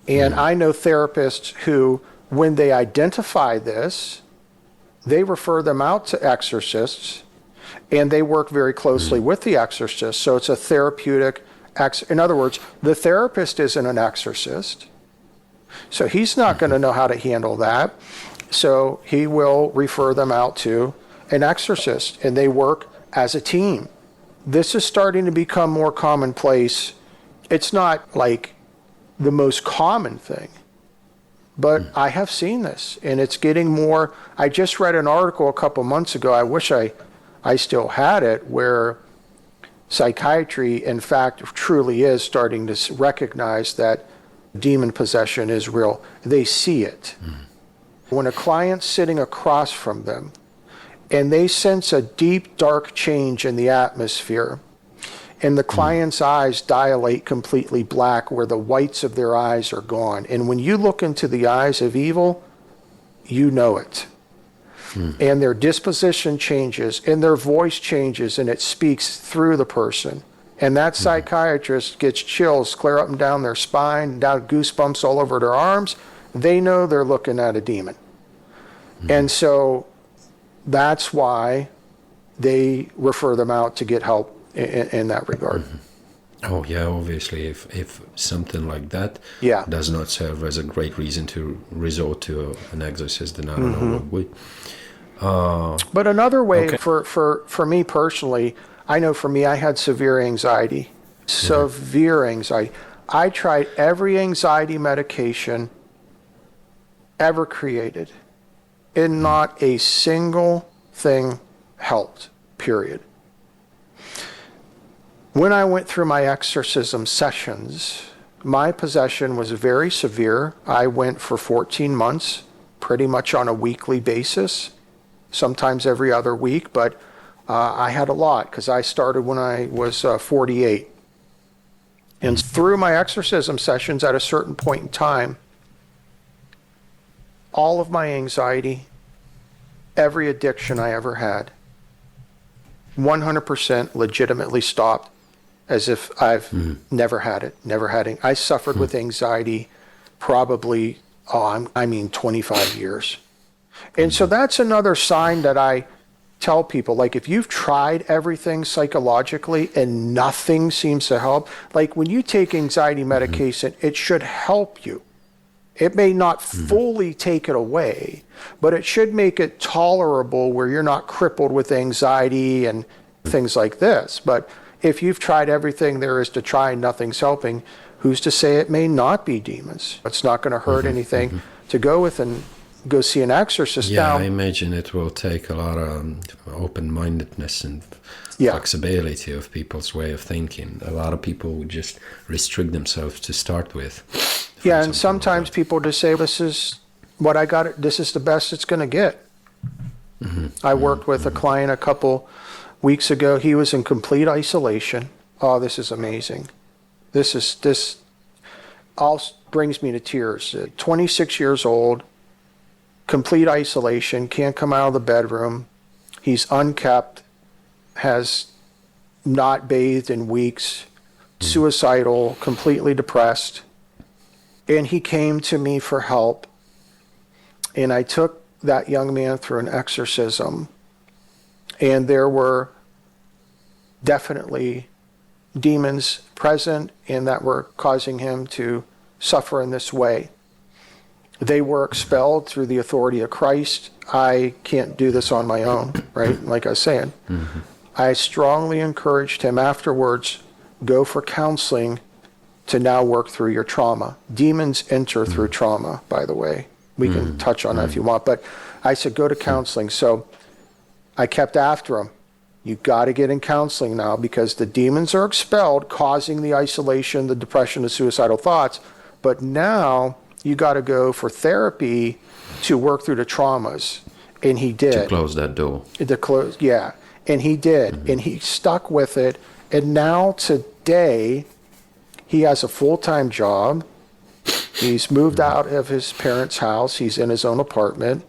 And I know therapists who, when they identify this, they refer them out to exorcists, and they work very closely with the exorcist. So it's a therapeutic, in other words, the therapist isn't an exorcist, so he's not going to know how to handle that. So he will refer them out to an exorcist, and they work as a team. This is starting to become more commonplace. It's not like the most common thing, but I have seen this, and it's getting more. I just read an article a couple months ago, I wish I still had it, where psychiatry, in fact, truly is starting to recognize that demon possession is real. They see it. When a client's sitting across from them and they sense a deep, dark change in the atmosphere, and the client's eyes dilate completely black where the whites of their eyes are gone. And when you look into the eyes of evil, you know it. And their disposition changes, and their voice changes, and it speaks through the person. And that psychiatrist gets chills clear up and down their spine, down goosebumps all over their arms. They know they're looking at a demon. And so that's why they refer them out to get help in that regard. Oh yeah, obviously, if something like that does not serve as a great reason to resort to an exorcist, then I don't know what would. But another way for me personally, I know for me, I had severe anxiety. Severe anxiety. I tried every anxiety medication ever created, and not a single thing helped, period. When I went through my exorcism sessions, my possession was very severe. I went for 14 months, pretty much on a weekly basis, sometimes every other week, but I had a lot because I started when I was 48. And through my exorcism sessions, at a certain point in time, all of my anxiety, every addiction I ever had, 100% legitimately stopped, as if I've never had it, never had it. I suffered with anxiety probably, 25 years. And so that's another sign that I tell people, like, if you've tried everything psychologically and nothing seems to help, like when you take anxiety medication, it should help you. It may not fully take it away, but it should make it tolerable where you're not crippled with anxiety and things like this. But if you've tried everything there is to try and nothing's helping, who's to say it may not be demons? It's not going to hurt anything to go with and go see an exorcist. Yeah, now, I imagine it will take a lot of open-mindedness and flexibility of people's way of thinking. A lot of people would just restrict themselves to start with. Yeah, and sometimes people just say, this is what I got, this is the best it's going to get. I worked with a client a couple weeks ago. He was in complete isolation. Oh, this is amazing. This all brings me to tears. 26 years old, complete isolation, can't come out of the bedroom. He's unkept, has not bathed in weeks, suicidal, completely depressed. And he came to me for help. And I took that young man through an exorcism. And there were definitely demons present and that were causing him to suffer in this way. They were expelled through the authority of Christ. I can't do this on my own, right? Like I was saying. Mm-hmm. I strongly encouraged him afterwards, go for counseling to now work through your trauma. Demons enter through trauma, by the way. We can touch on that if you want. But I said, go to counseling. So I kept after him. You got to get in counseling now because the demons are expelled, causing the isolation, the depression, the suicidal thoughts. But now you got to go for therapy to work through the traumas. And he did. To close that door. Yeah. And he did. And he stuck with it. And now today, he has a full-time job. He's moved out of his parents' house. He's in his own apartment.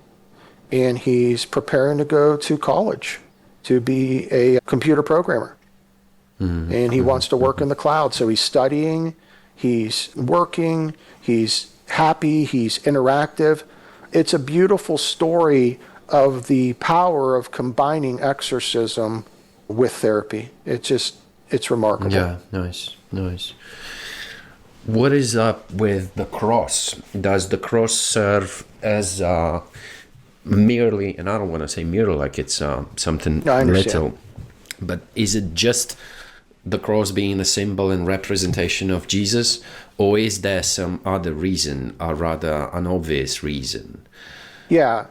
And he's preparing to go to college to be a computer programmer. And he wants to work in the cloud. So he's studying, he's working, he's happy, he's interactive. It's a beautiful story of the power of combining exorcism with therapy. It's remarkable. Yeah, nice. What is up with the cross? Does the cross serve as merely, and I don't want to say merely like it's something little, but is it just the cross being a symbol and representation of Jesus, or is there some other reason, or rather an obvious reason? Yeah,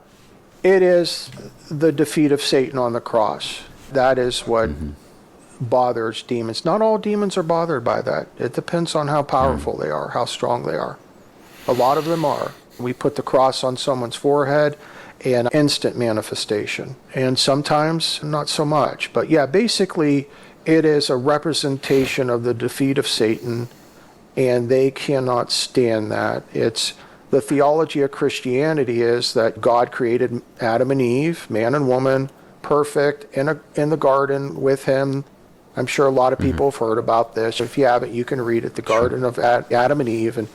it is the defeat of Satan on the cross. That is what bothers demons. Not all demons are bothered by that. It depends on how powerful they are, how strong they are. A lot of them are. We put the cross on someone's forehead and instant manifestation. And sometimes not so much. But yeah, basically it is a representation of the defeat of Satan, and they cannot stand that. It's the theology of Christianity is that God created Adam and Eve, man and woman, perfect, in the garden with him. I'm sure a lot of people have heard about this. If you haven't, you can read it, the Garden of Adam and Eve. And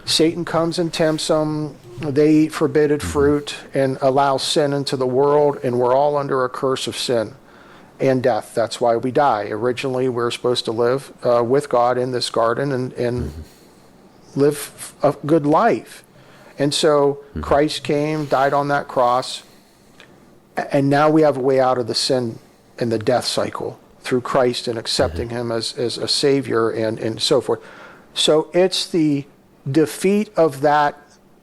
Satan comes and tempts them. They eat forbidden fruit and allow sin into the world, and we're all under a curse of sin and death. That's why we die. Originally, we're supposed to live with God in this garden and live a good life. And so Christ came, died on that cross, and now we have a way out of the sin and the death cycle through Christ and accepting him as a savior and so forth. So it's the defeat of that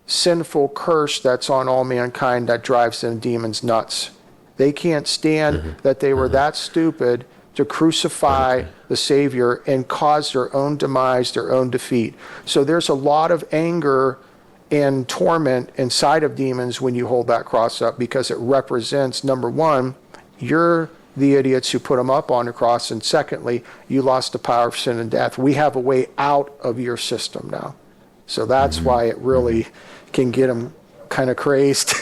sinful curse that's on all mankind that drives the demons nuts. They can't stand that they were that stupid to crucify the Savior and cause their own demise, their own defeat. So there's a lot of anger and torment inside of demons when you hold that cross up, because it represents, number one, you're the idiots who put them up on the cross, and secondly, you lost the power of sin and death. We have a way out of your system now. So that's why it really can get them kind of crazed.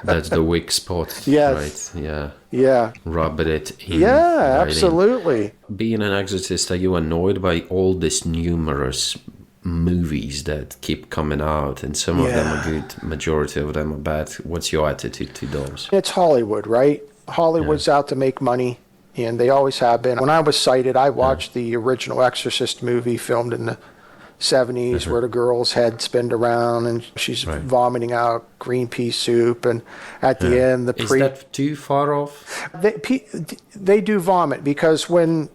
That's the weak spot. Yes. Right. Yeah. Rub it in. Yeah, absolutely. Being an exorcist, are you annoyed by all these numerous movies that keep coming out, and some of them are good, majority of them are bad? What's your attitude to those? It's Hollywood, right? Hollywood's out to make money, and they always have been. When I was sighted, I watched the original Exorcist movie filmed in the 70s where the girl's head spinned around and she's vomiting out green pea soup, and at the end the Is that too far off? They do vomit, because when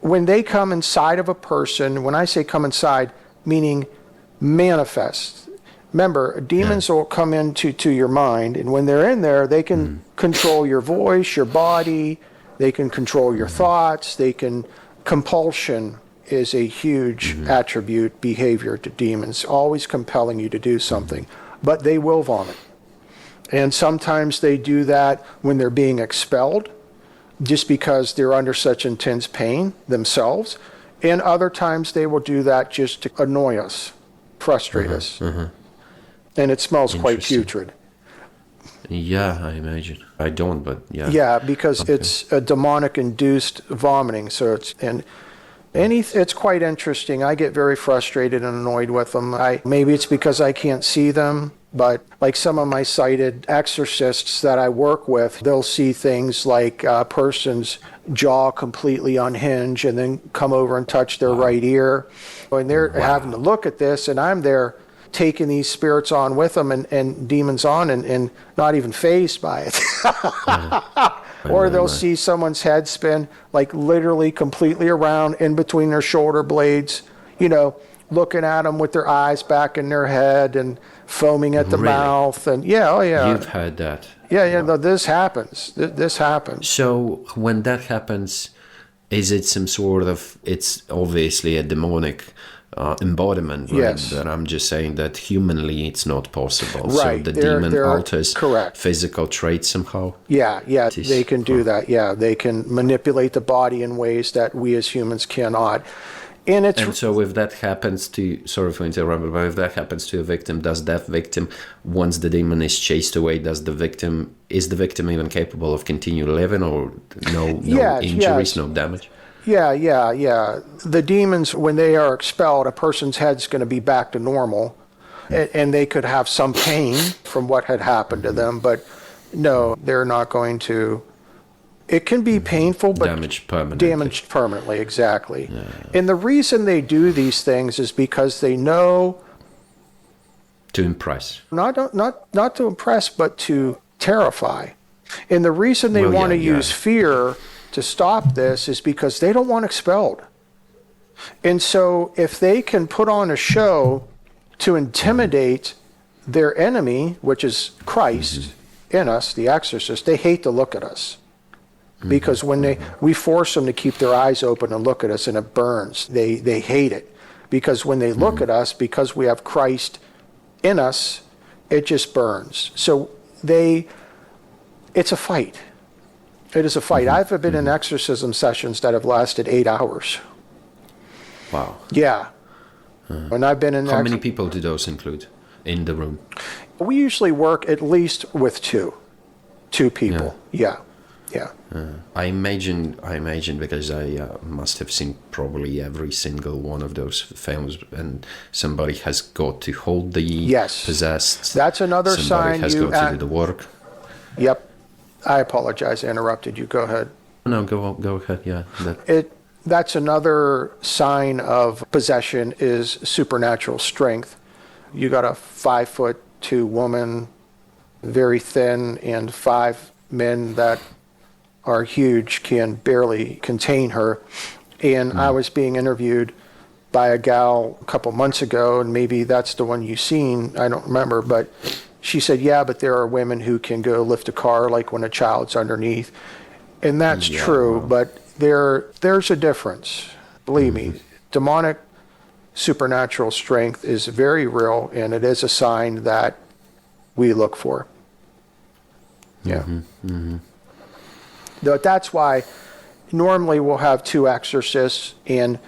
they come inside of a person, when I say come inside, meaning manifest. Remember, demons will come into your mind, and when they're in there, they can control your voice, your body, they can control your thoughts, compulsion is a huge attribute, behavior to demons, always compelling you to do something. But they will vomit. And sometimes they do that when they're being expelled. just because they're under such intense pain themselves. And other times they will do that just to annoy us, frustrate us. And it smells quite putrid. Yeah, I imagine. I don't, but yeah. Yeah, because it's a demonic-induced vomiting. So it's quite interesting. I get very frustrated and annoyed with them. Maybe it's because I can't see them, but like some of my sighted exorcists that I work with, they'll see things like a person's jaw completely unhinged and then come over and touch their right ear. And they're having to look at this, and I'm there taking these spirits on with them and demons on and not even fazed by it. Or they'll see someone's head spin like literally completely around in between their shoulder blades, looking at them with their eyes back in their head and foaming at the mouth. And You've had that. No, this happens. This happens. So when that happens, is it some sort of, it's obviously a demonic embodiment, right? Yes. But I'm just saying that humanly it's not possible. Right. So the demon alters correct. physical traits somehow. Yeah, they can do that. Yeah, they can manipulate the body in ways that we as humans cannot. And so if that happens to, sorry for interrupting, but if that happens to a victim, does that victim, once the demon is chased away, is the victim even capable of continue living, or no injuries, no damage? Yeah. The demons, when they are expelled, a person's head's going to be back to normal, and they could have some pain from what had happened to them, but no, they're not going to. It can be painful, but damaged permanently, exactly. Yeah. And the reason they do these things is because they know to impress. Not to impress, but to terrify. And the reason they want to use fear to stop this is because they don't want expelled. And so if they can put on a show to intimidate their enemy, which is Christ in us, the exorcist, they hate to look at us. Because when we force them to keep their eyes open and look at us, and it burns. They hate it. Because when they look at us, because we have Christ in us, it just burns. So it's a fight. It is a fight. I've been in exorcism sessions that have lasted 8 hours. Wow. Yeah. And I've been in. How many people do those include in the room? We usually work at least with two people. Yeah. I imagine because I must have seen probably every single one of those films, and somebody has got to hold the possessed. That's another sign. Somebody has got to do the work. Yep. I apologize, I interrupted you. Go ahead. No, go ahead. Yeah. That's another sign of possession is supernatural strength. You got a 5'2" woman, very thin, and 5 men that are huge can barely contain her. And I was being interviewed by a gal a couple months ago, and maybe that's the one you've seen, I don't remember, but she said, yeah, but there are women who can go lift a car like when a child's underneath. And that's true, but there's a difference. Believe me, demonic supernatural strength is very real, and it is a sign that we look for. Yeah. That's why normally we'll have 2 exorcists, and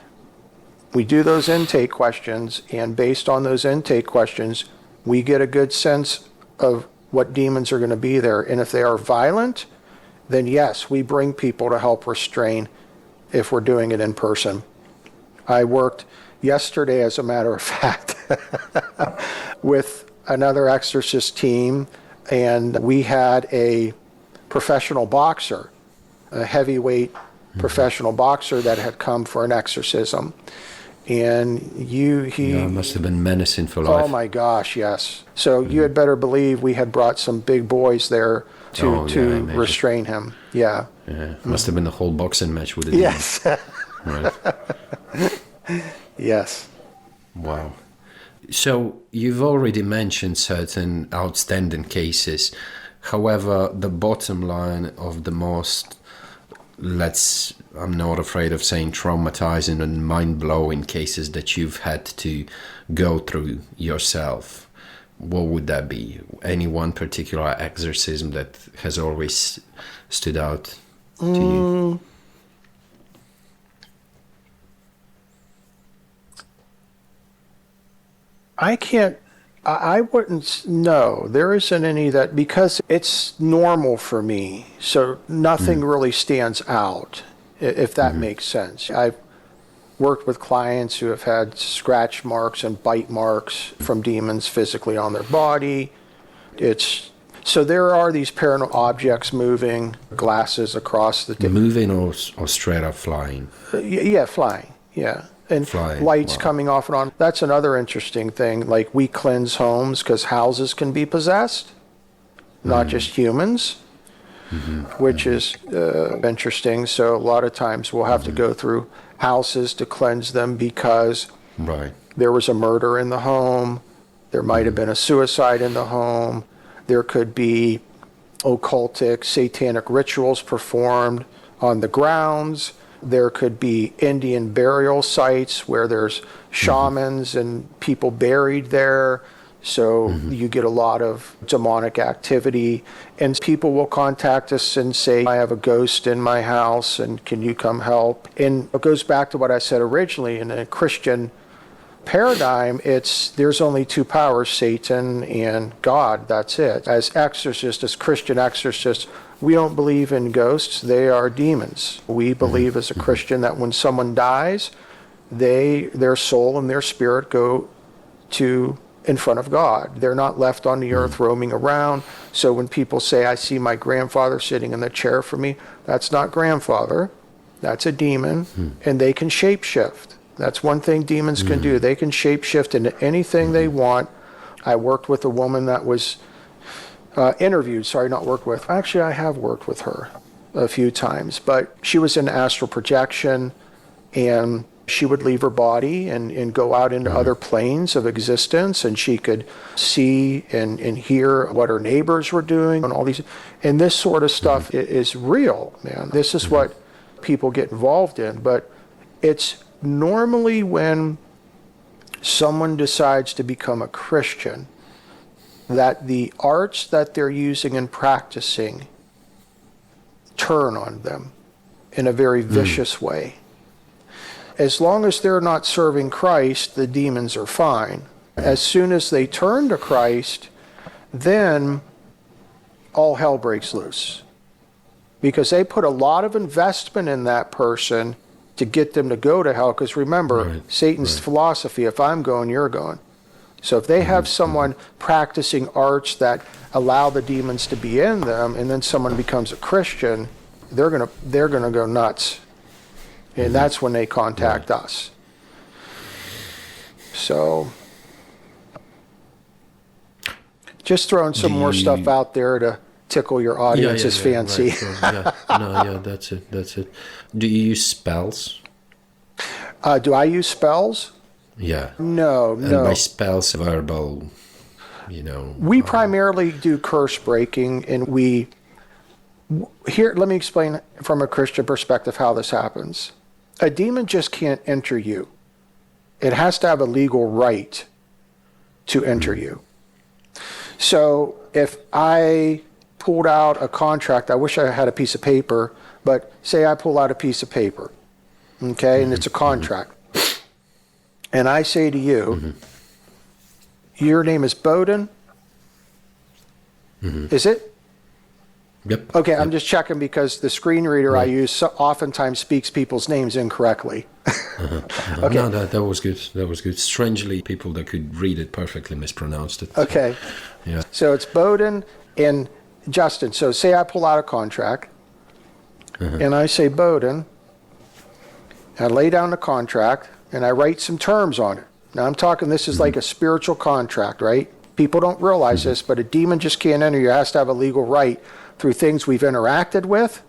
we do those intake questions, and based on those intake questions, we get a good sense of what demons are going to be there. And if they are violent, then yes, we bring people to help restrain if we're doing it in person. I worked yesterday, as a matter of fact, with another exorcist team, and we had a professional boxer, a heavyweight professional boxer that had come for an exorcism. And he must have been menacing for life. Oh my gosh, yes. So you had better believe we had brought some big boys there to restrain him. Yeah. Must have been the whole boxing match with it. Yes. Right. Yes. Wow. So you've already mentioned certain outstanding cases. However, the bottom line of the most, I'm not afraid of saying, traumatizing and mind-blowing cases that you've had to go through yourself, what would that be? Any one particular exorcism that has always stood out? to you? I wouldn't, no, there isn't any that, because it's normal for me, so nothing really stands out, if that makes sense. I've worked with clients who have had scratch marks and bite marks from demons physically on their body. So there are these paranormal objects moving, glasses across the... Moving or straight up flying? Yeah, flying, yeah. And flying. Lights Wow. coming off and on. That's another interesting thing. Like, we cleanse homes because houses can be possessed, not just humans, which is interesting. So a lot of times we'll have to go through houses to cleanse them because there was a murder in the home. There might have been a suicide in the home. There could be occultic, satanic rituals performed on the grounds. There could be Indian burial sites where there's shamans and people buried there. So you get a lot of demonic activity. And people will contact us and say, I have a ghost in my house and can you come help? And it goes back to what I said originally. In a Christian paradigm, there's only two powers, Satan and God. That's it. As exorcists, as Christian exorcists, we don't believe in ghosts. They are demons. We believe as a Christian that when someone dies, their soul and their spirit go in front of God. They're not left on the earth roaming around. So when people say, I see my grandfather sitting in the chair for me, that's not grandfather. That's a demon. And they can shapeshift. That's one thing demons can do. They can shapeshift into anything they want. I worked with a woman that was actually I have worked with her a few times, but she was in astral projection, and she would leave her body and go out into other planes of existence, and she could see and hear what her neighbors were doing and all these. And this sort of stuff is real, man. This is what people get involved in, but it's normally when someone decides to become a Christian that the arts that they're using and practicing turn on them in a very vicious way. As long as they're not serving Christ, the demons are fine. As soon as they turn to Christ, then all hell breaks loose. Because they put a lot of investment in that person to get them to go to hell. Because remember, Satan's philosophy, if I'm going, you're going. So if they have someone practicing arts that allow the demons to be in them, and then someone becomes a Christian, they're gonna go nuts. And that's when they contact us. So just throwing some more stuff out there to tickle your audience's fancy. Right. That's it. Do you use spells? Do I use spells? Yeah. No. And by spells, verbal, We primarily do curse breaking, and let me explain from a Christian perspective how this happens. A demon just can't enter you. It has to have a legal right to enter you. So if I pulled out a contract, I wish I had a piece of paper, but say I pull out a piece of paper, okay, and it's a contract. And I say to you, your name is Bohdan? Is it? Yep. Okay, I'm just checking because the screen reader I use oftentimes speaks people's names incorrectly. Okay. No, that was good. That was good. Strangely, people that could read it perfectly mispronounced it. Okay. Yeah. So it's Bohdan and Justin. So say I pull out a contract, and I say Bohdan, I lay down the contract, and I write some terms on it. Now I'm talking, this is like a spiritual contract, right? People don't realize this, but a demon just can't enter you. It has to have a legal right through things we've interacted with,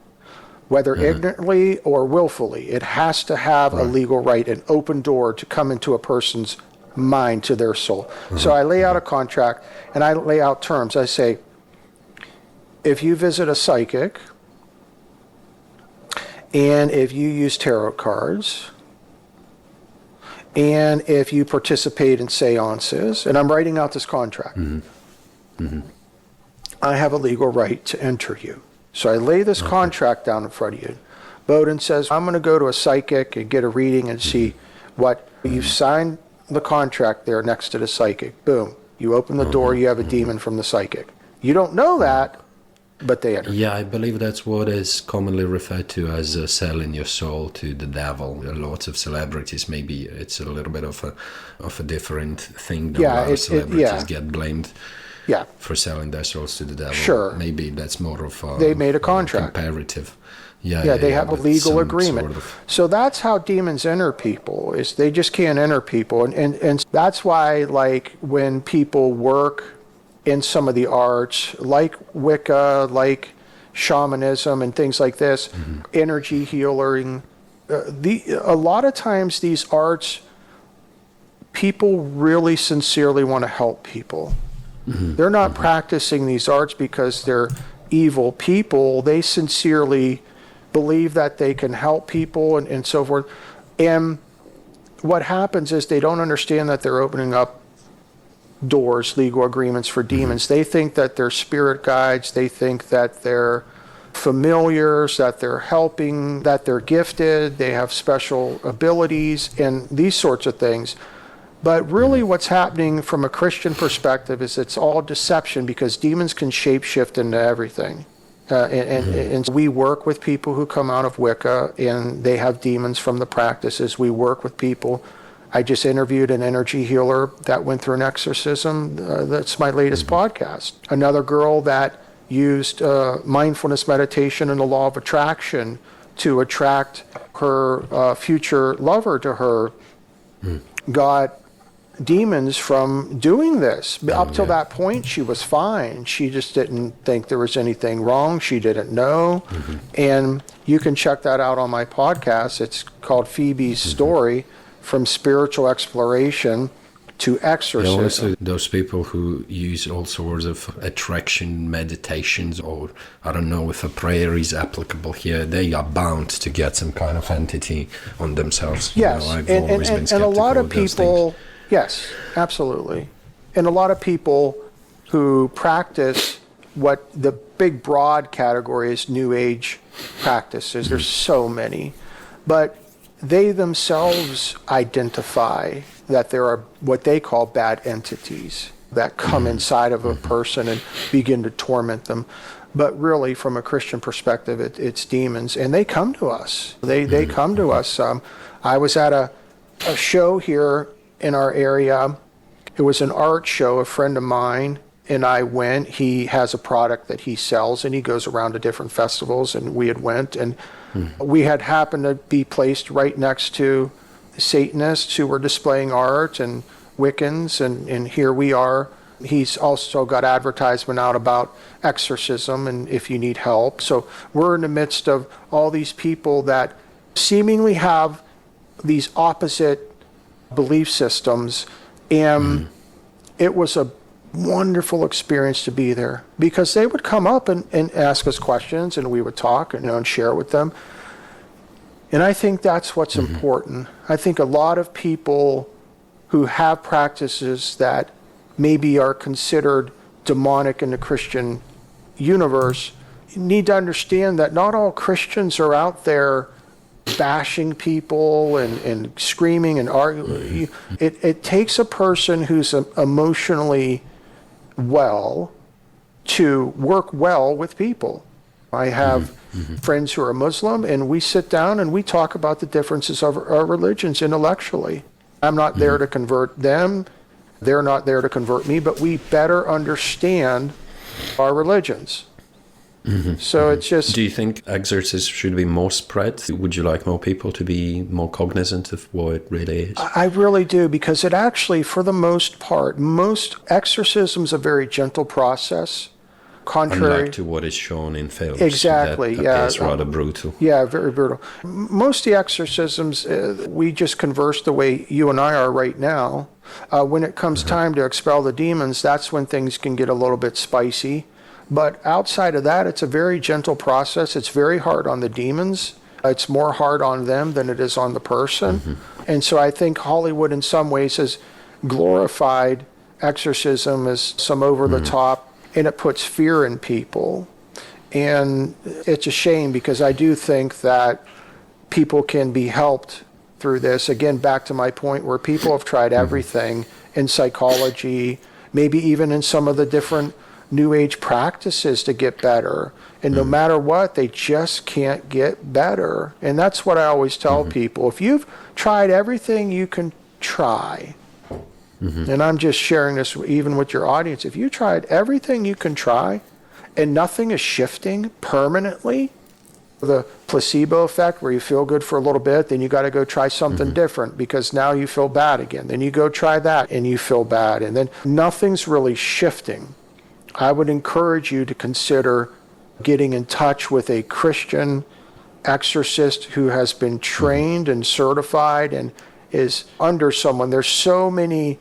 whether ignorantly or willfully. It has to have a legal right, an open door to come into a person's mind, to their soul. So I lay out a contract, and I lay out terms. I say, if you visit a psychic, and if you use tarot cards, and if you participate in seances, and I'm writing out this contract, I have a legal right to enter you. So I lay this contract down in front of you. Bohdan says, I'm going to go to a psychic and get a reading and see what you've signed the contract there next to the psychic. Boom. You open the door, you have a demon from the psychic. You don't know that, but they enter. Yeah, I believe that's what is commonly referred to as selling your soul to the devil. Lots of celebrities, maybe it's a little bit of a different thing. A lot of celebrities get blamed for selling their souls to the devil. Sure. Maybe that's more of a... They made a contract. Comparative. They have a legal agreement. So that's how demons enter people, is they just can't enter people. And that's why, like, when people work in some of the arts, like Wicca, like shamanism and things like this, energy healing, a lot of times these arts, people really sincerely want to help people. They're not practicing these arts because they're evil people. They sincerely believe that they can help people and so forth. And what happens is they don't understand that they're opening up doors, legal agreements for demons. They think that they're spirit guides. They think that they're familiars, that they're helping, that they're gifted, they have special abilities, and these sorts of things. But really what's happening from a Christian perspective is it's all deception, because demons can shapeshift into everything. And we work with people who come out of Wicca and they have demons from the practices. We work with people. I just interviewed an energy healer that went through an exorcism. That's my latest podcast. Another girl that used mindfulness meditation and the law of attraction to attract her future lover to her, got demons from doing this. Up till that point, she was fine. She just didn't think there was anything wrong. She didn't know. And you can check that out on my podcast. It's called Phoebe's Story, From Spiritual Exploration to Exorcism. Also, those people who use all sorts of attraction meditations, or I don't know if a prayer is applicable here, they are bound to get some kind of entity on themselves. Yes, I've always been skeptical and a lot of those people... things. Yes, absolutely. And a lot of people who practice what the big broad category is New Age practices. There's so many. But they themselves identify that there are what they call bad entities that come inside of a person and begin to torment them. But really, from a Christian perspective, it's demons. And they come to us. They come to us. I was at a show here in our area. It was an art show. A friend of mine and I went. He has a product that he sells, and he goes around to different festivals, and we had went, and we had happened to be placed right next to Satanists who were displaying art and Wiccans, and here we are. He's also got advertisement out about exorcism and if you need help. So we're in the midst of all these people that seemingly have these opposite belief systems, and it was a wonderful experience to be there, because they would come up and ask us questions, and we would talk and share with them. And I think that's what's important. I think a lot of people who have practices that maybe are considered demonic in the Christian universe need to understand that not all Christians are out there bashing people and screaming and arguing. It takes a person who's emotionally well to work well with people. I have friends who are Muslim, and we sit down and we talk about the differences of our religions intellectually. I'm not there to convert them. They're not there to convert me, but we better understand our religions. So it's just... Do you think exorcism should be more spread? Would you like more people to be more cognizant of what it really is? I really do, because it actually, for the most part, most exorcism's a very gentle process. Contrary Unlike to what is shown in films. Exactly, that appears rather brutal. Yeah, very brutal. Most of the exorcisms, we just converse the way you and I are right now. When it comes time to expel the demons, that's when things can get a little bit spicy. But outside of that, it's a very gentle process. It's very hard on the demons. It's more hard on them than it is on the person. And so I think Hollywood in some ways has glorified exorcism as some over-the-top, and it puts fear in people. And it's a shame because I do think that people can be helped through this. Again, back to my point where people have tried everything in psychology, maybe even in some of the different New Age practices to get better. And no matter what, they just can't get better. And that's what I always tell people. If you've tried everything you can try, and I'm just sharing this even with your audience, if you tried everything you can try and nothing is shifting permanently, the placebo effect where you feel good for a little bit, then you got to go try something different because now you feel bad again. Then you go try that and you feel bad. And then nothing's really shifting. I would encourage you to consider getting in touch with a Christian exorcist who has been trained and certified and is under someone. There's so many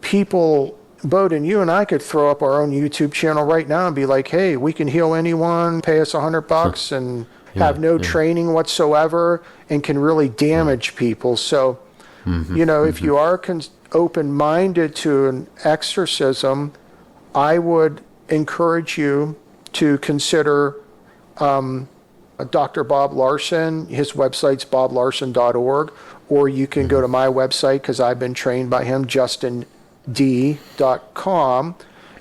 people. Bohdan, you and I could throw up our own YouTube channel right now and be like, hey, we can heal anyone, pay us $100 and have no training whatsoever and can really damage people. So, if you are open-minded to an exorcism, I would encourage you to consider Dr. Bob Larson. His website's boblarson.org, or you can go to my website because I've been trained by him, JustinD.com,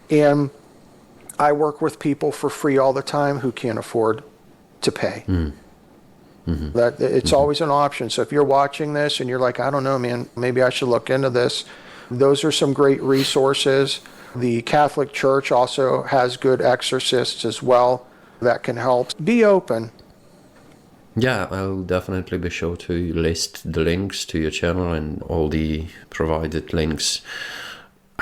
and I work with people for free all the time who can't afford to pay. That it's always an option. So if you're watching this and you're like, I don't know, man, maybe I should look into this, those are some great resources. The Catholic Church also has good exorcists as well that can help. Be open. Yeah, I'll definitely be sure to list the links to your channel and all the provided links.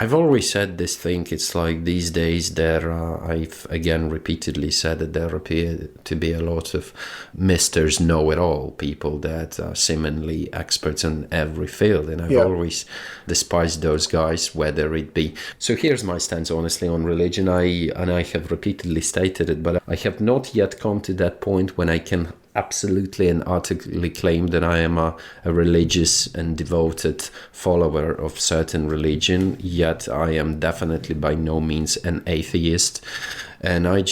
I've always said this thing, it's like these days I've again repeatedly said that there appear to be a lot of Mr. Know-it-all people that are seemingly experts in every field, and I've always despised those guys, whether it be... So here's my stance, honestly, on religion. I have repeatedly stated it, but I have not yet come to that point when I can absolutely and utterly claim that I am a religious and devoted follower of certain religion, yet I am definitely by no means an atheist. And I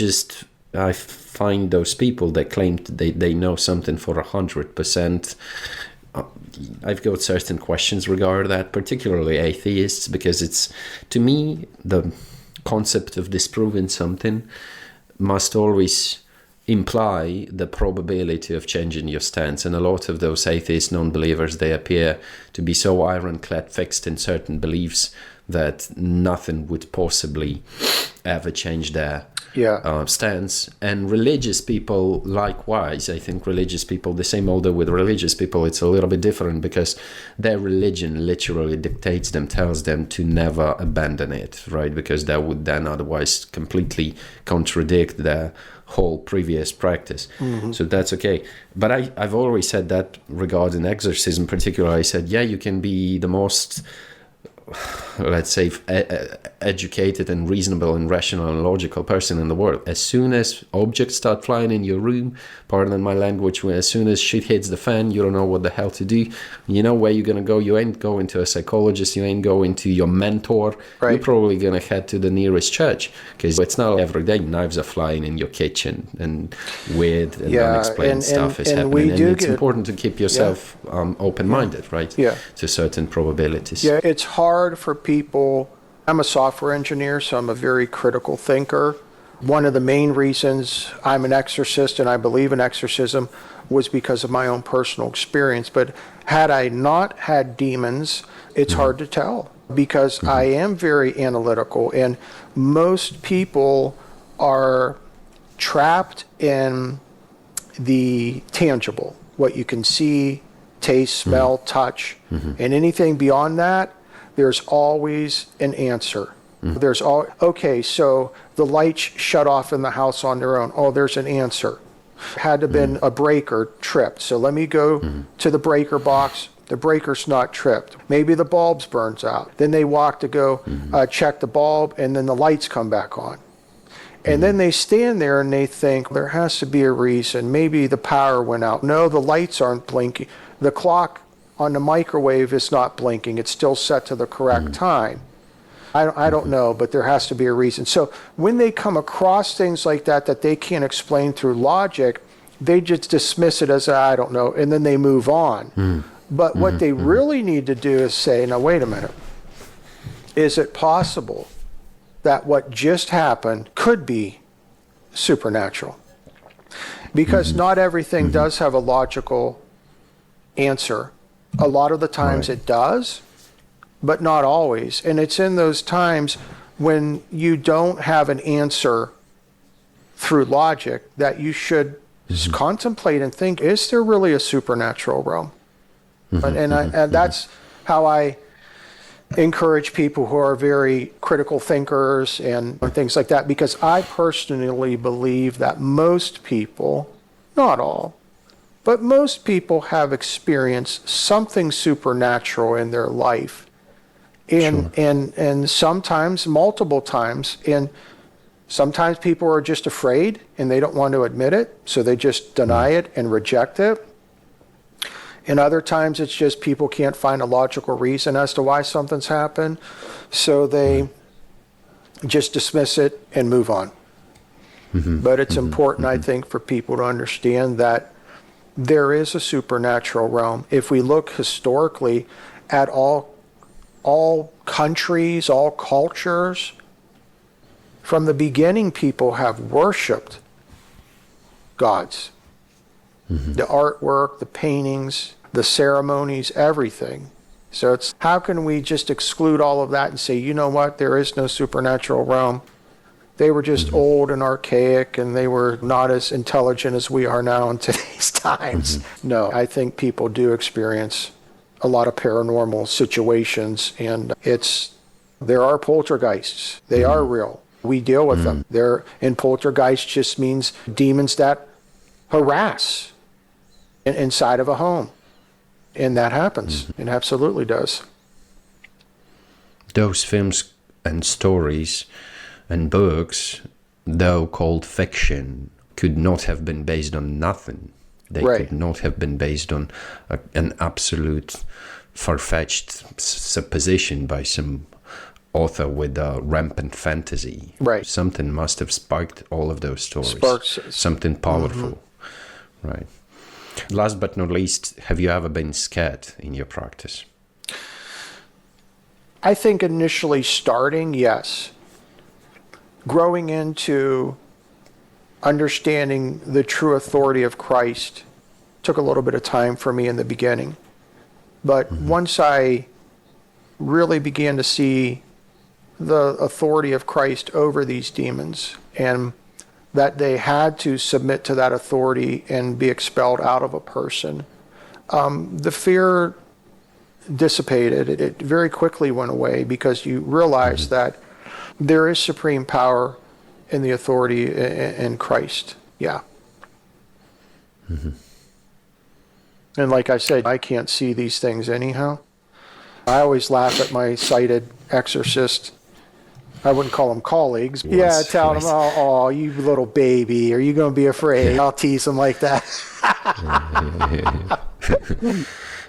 find those people that claim they know something for 100%. I've got certain questions regarding that, particularly atheists, because it's, to me, the concept of disproving something must always imply the probability of changing your stance. And a lot of those atheist non-believers, they appear to be so ironclad fixed in certain beliefs that nothing would possibly ever change their stance. And religious people, likewise, I think religious people, the same, although with religious people it's a little bit different because their religion literally dictates them, tells them to never abandon it, right? Because that would then otherwise completely contradict their whole previous practice. So that's okay. But I've always said that regarding exorcism particularly. I said, you can be the most, let's say, educated and reasonable and rational and logical person in the world. As soon as objects start flying in your room, pardon my language, as soon as shit hits the fan, you don't know what the hell to do. You know where you're going to go. You ain't going to a psychologist. You ain't going to your mentor. Right. You're probably going to head to the nearest church because it's not every day knives are flying in your kitchen and weird and unexplained stuff is happening. And it's important to keep yourself open-minded, right? To certain probabilities. Yeah, it's hard for people. I'm a software engineer, so I'm a very critical thinker. One of the main reasons I'm an exorcist and I believe in exorcism was because of my own personal experience. But had I not had demons, it's hard to tell because I am very analytical, and most people are trapped in the tangible, what you can see, taste, smell, touch, and anything beyond that, there's always an answer. Okay, so the lights shut off in the house on their own. Oh, there's an answer. Had to have been a breaker tripped. So let me go to the breaker box. The breaker's not tripped. Maybe the bulb's burns out. Then they walk to go check the bulb, and then the lights come back on. And then they stand there and they think, there has to be a reason. Maybe the power went out. No, the lights aren't blinking. The clock on the microwave is not blinking. It's still set to the correct time. I don't know, but there has to be a reason. So when they come across things like that they can't explain through logic, they just dismiss it as, I don't know, and then they move on. But what they really need to do is say, now wait a minute, is it possible that what just happened could be supernatural? Because not everything does have a logical answer. A lot of the times it does, but not always. And it's in those times when you don't have an answer through logic that you should contemplate and think, is there really a supernatural realm? And that's how I encourage people who are very critical thinkers and things like that, because I personally believe that most people, not all, but most people have experienced something supernatural in their life. And sometimes, multiple times, and sometimes people are just afraid and they don't want to admit it, so they just deny it and reject it. And other times it's just people can't find a logical reason as to why something's happened, so they just dismiss it and move on. But it's important, I think, for people to understand that there is a supernatural realm. If we look historically at all countries, all cultures, from the beginning, people have worshipped gods. The artwork, the paintings, the ceremonies, everything. So it's, how can we just exclude all of that and say, you know what, there is no supernatural realm? They were just old and archaic, and they were not as intelligent as we are now in today's times. No, I think people do experience a lot of paranormal situations, and there are poltergeists. They are real. We deal with them. And poltergeist just means demons that harass inside of a home. And that happens. It absolutely does. Those films and stories and books, though called fiction, could not have been based on nothing. They could not have been based on an absolute far-fetched supposition by some author with a rampant fantasy. Something must have sparked all of those stories. Something powerful. Right. Last but not least, have you ever been scared in your practice? I think initially starting, yes. Growing into understanding the true authority of Christ took a little bit of time for me in the beginning. But once I really began to see the authority of Christ over these demons, and that they had to submit to that authority and be expelled out of a person, the fear dissipated. It very quickly went away, because you realize that there is supreme power in the authority in Christ. Yeah. And like I said, I can't see these things anyhow. I always laugh at my sighted exorcist. I wouldn't call them colleagues. Tell them, oh, you little baby, are you going to be afraid? I'll tease them like that.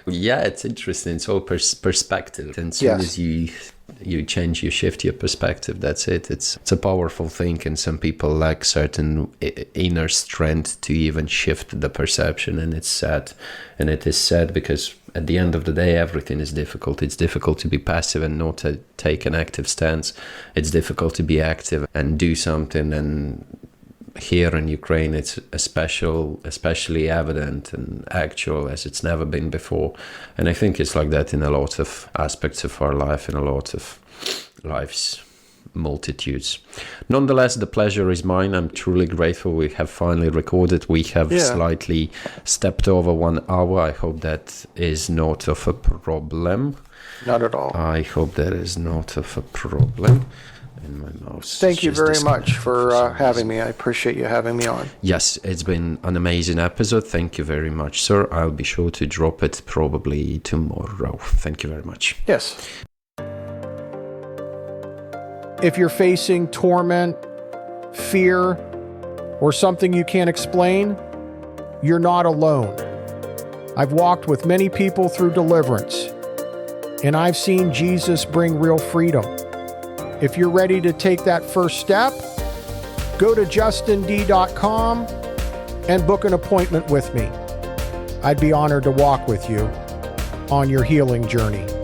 Yeah, it's interesting. It's all perspective. And as soon as you change, you shift your perspective, that's it. It's a powerful thing, and some people lack certain inner strength to even shift the perception, and it's sad. And it is sad because at the end of the day, everything is difficult. It's difficult to be passive and not to take an active stance. It's difficult to be active and do something, and here in Ukraine, it's especially evident and actual as it's never been before. And I think it's like that in a lot of aspects of our life, in a lot of life's multitudes. Nonetheless, the pleasure is mine. I'm truly grateful we have finally recorded. We have slightly stepped over 1 hour. I hope that is not of a problem. Not at all. I hope that is not of a problem. In my mouse. Thank you very much for having me. I appreciate you having me on. Yes, it's been an amazing episode. Thank you very much, sir. I'll be sure to drop it probably tomorrow. Thank you very much. Yes. If you're facing torment, fear, or something you can't explain, you're not alone. I've walked with many people through deliverance, and I've seen Jesus bring real freedom. If you're ready to take that first step, go to justind.com and book an appointment with me. I'd be honored to walk with you on your healing journey.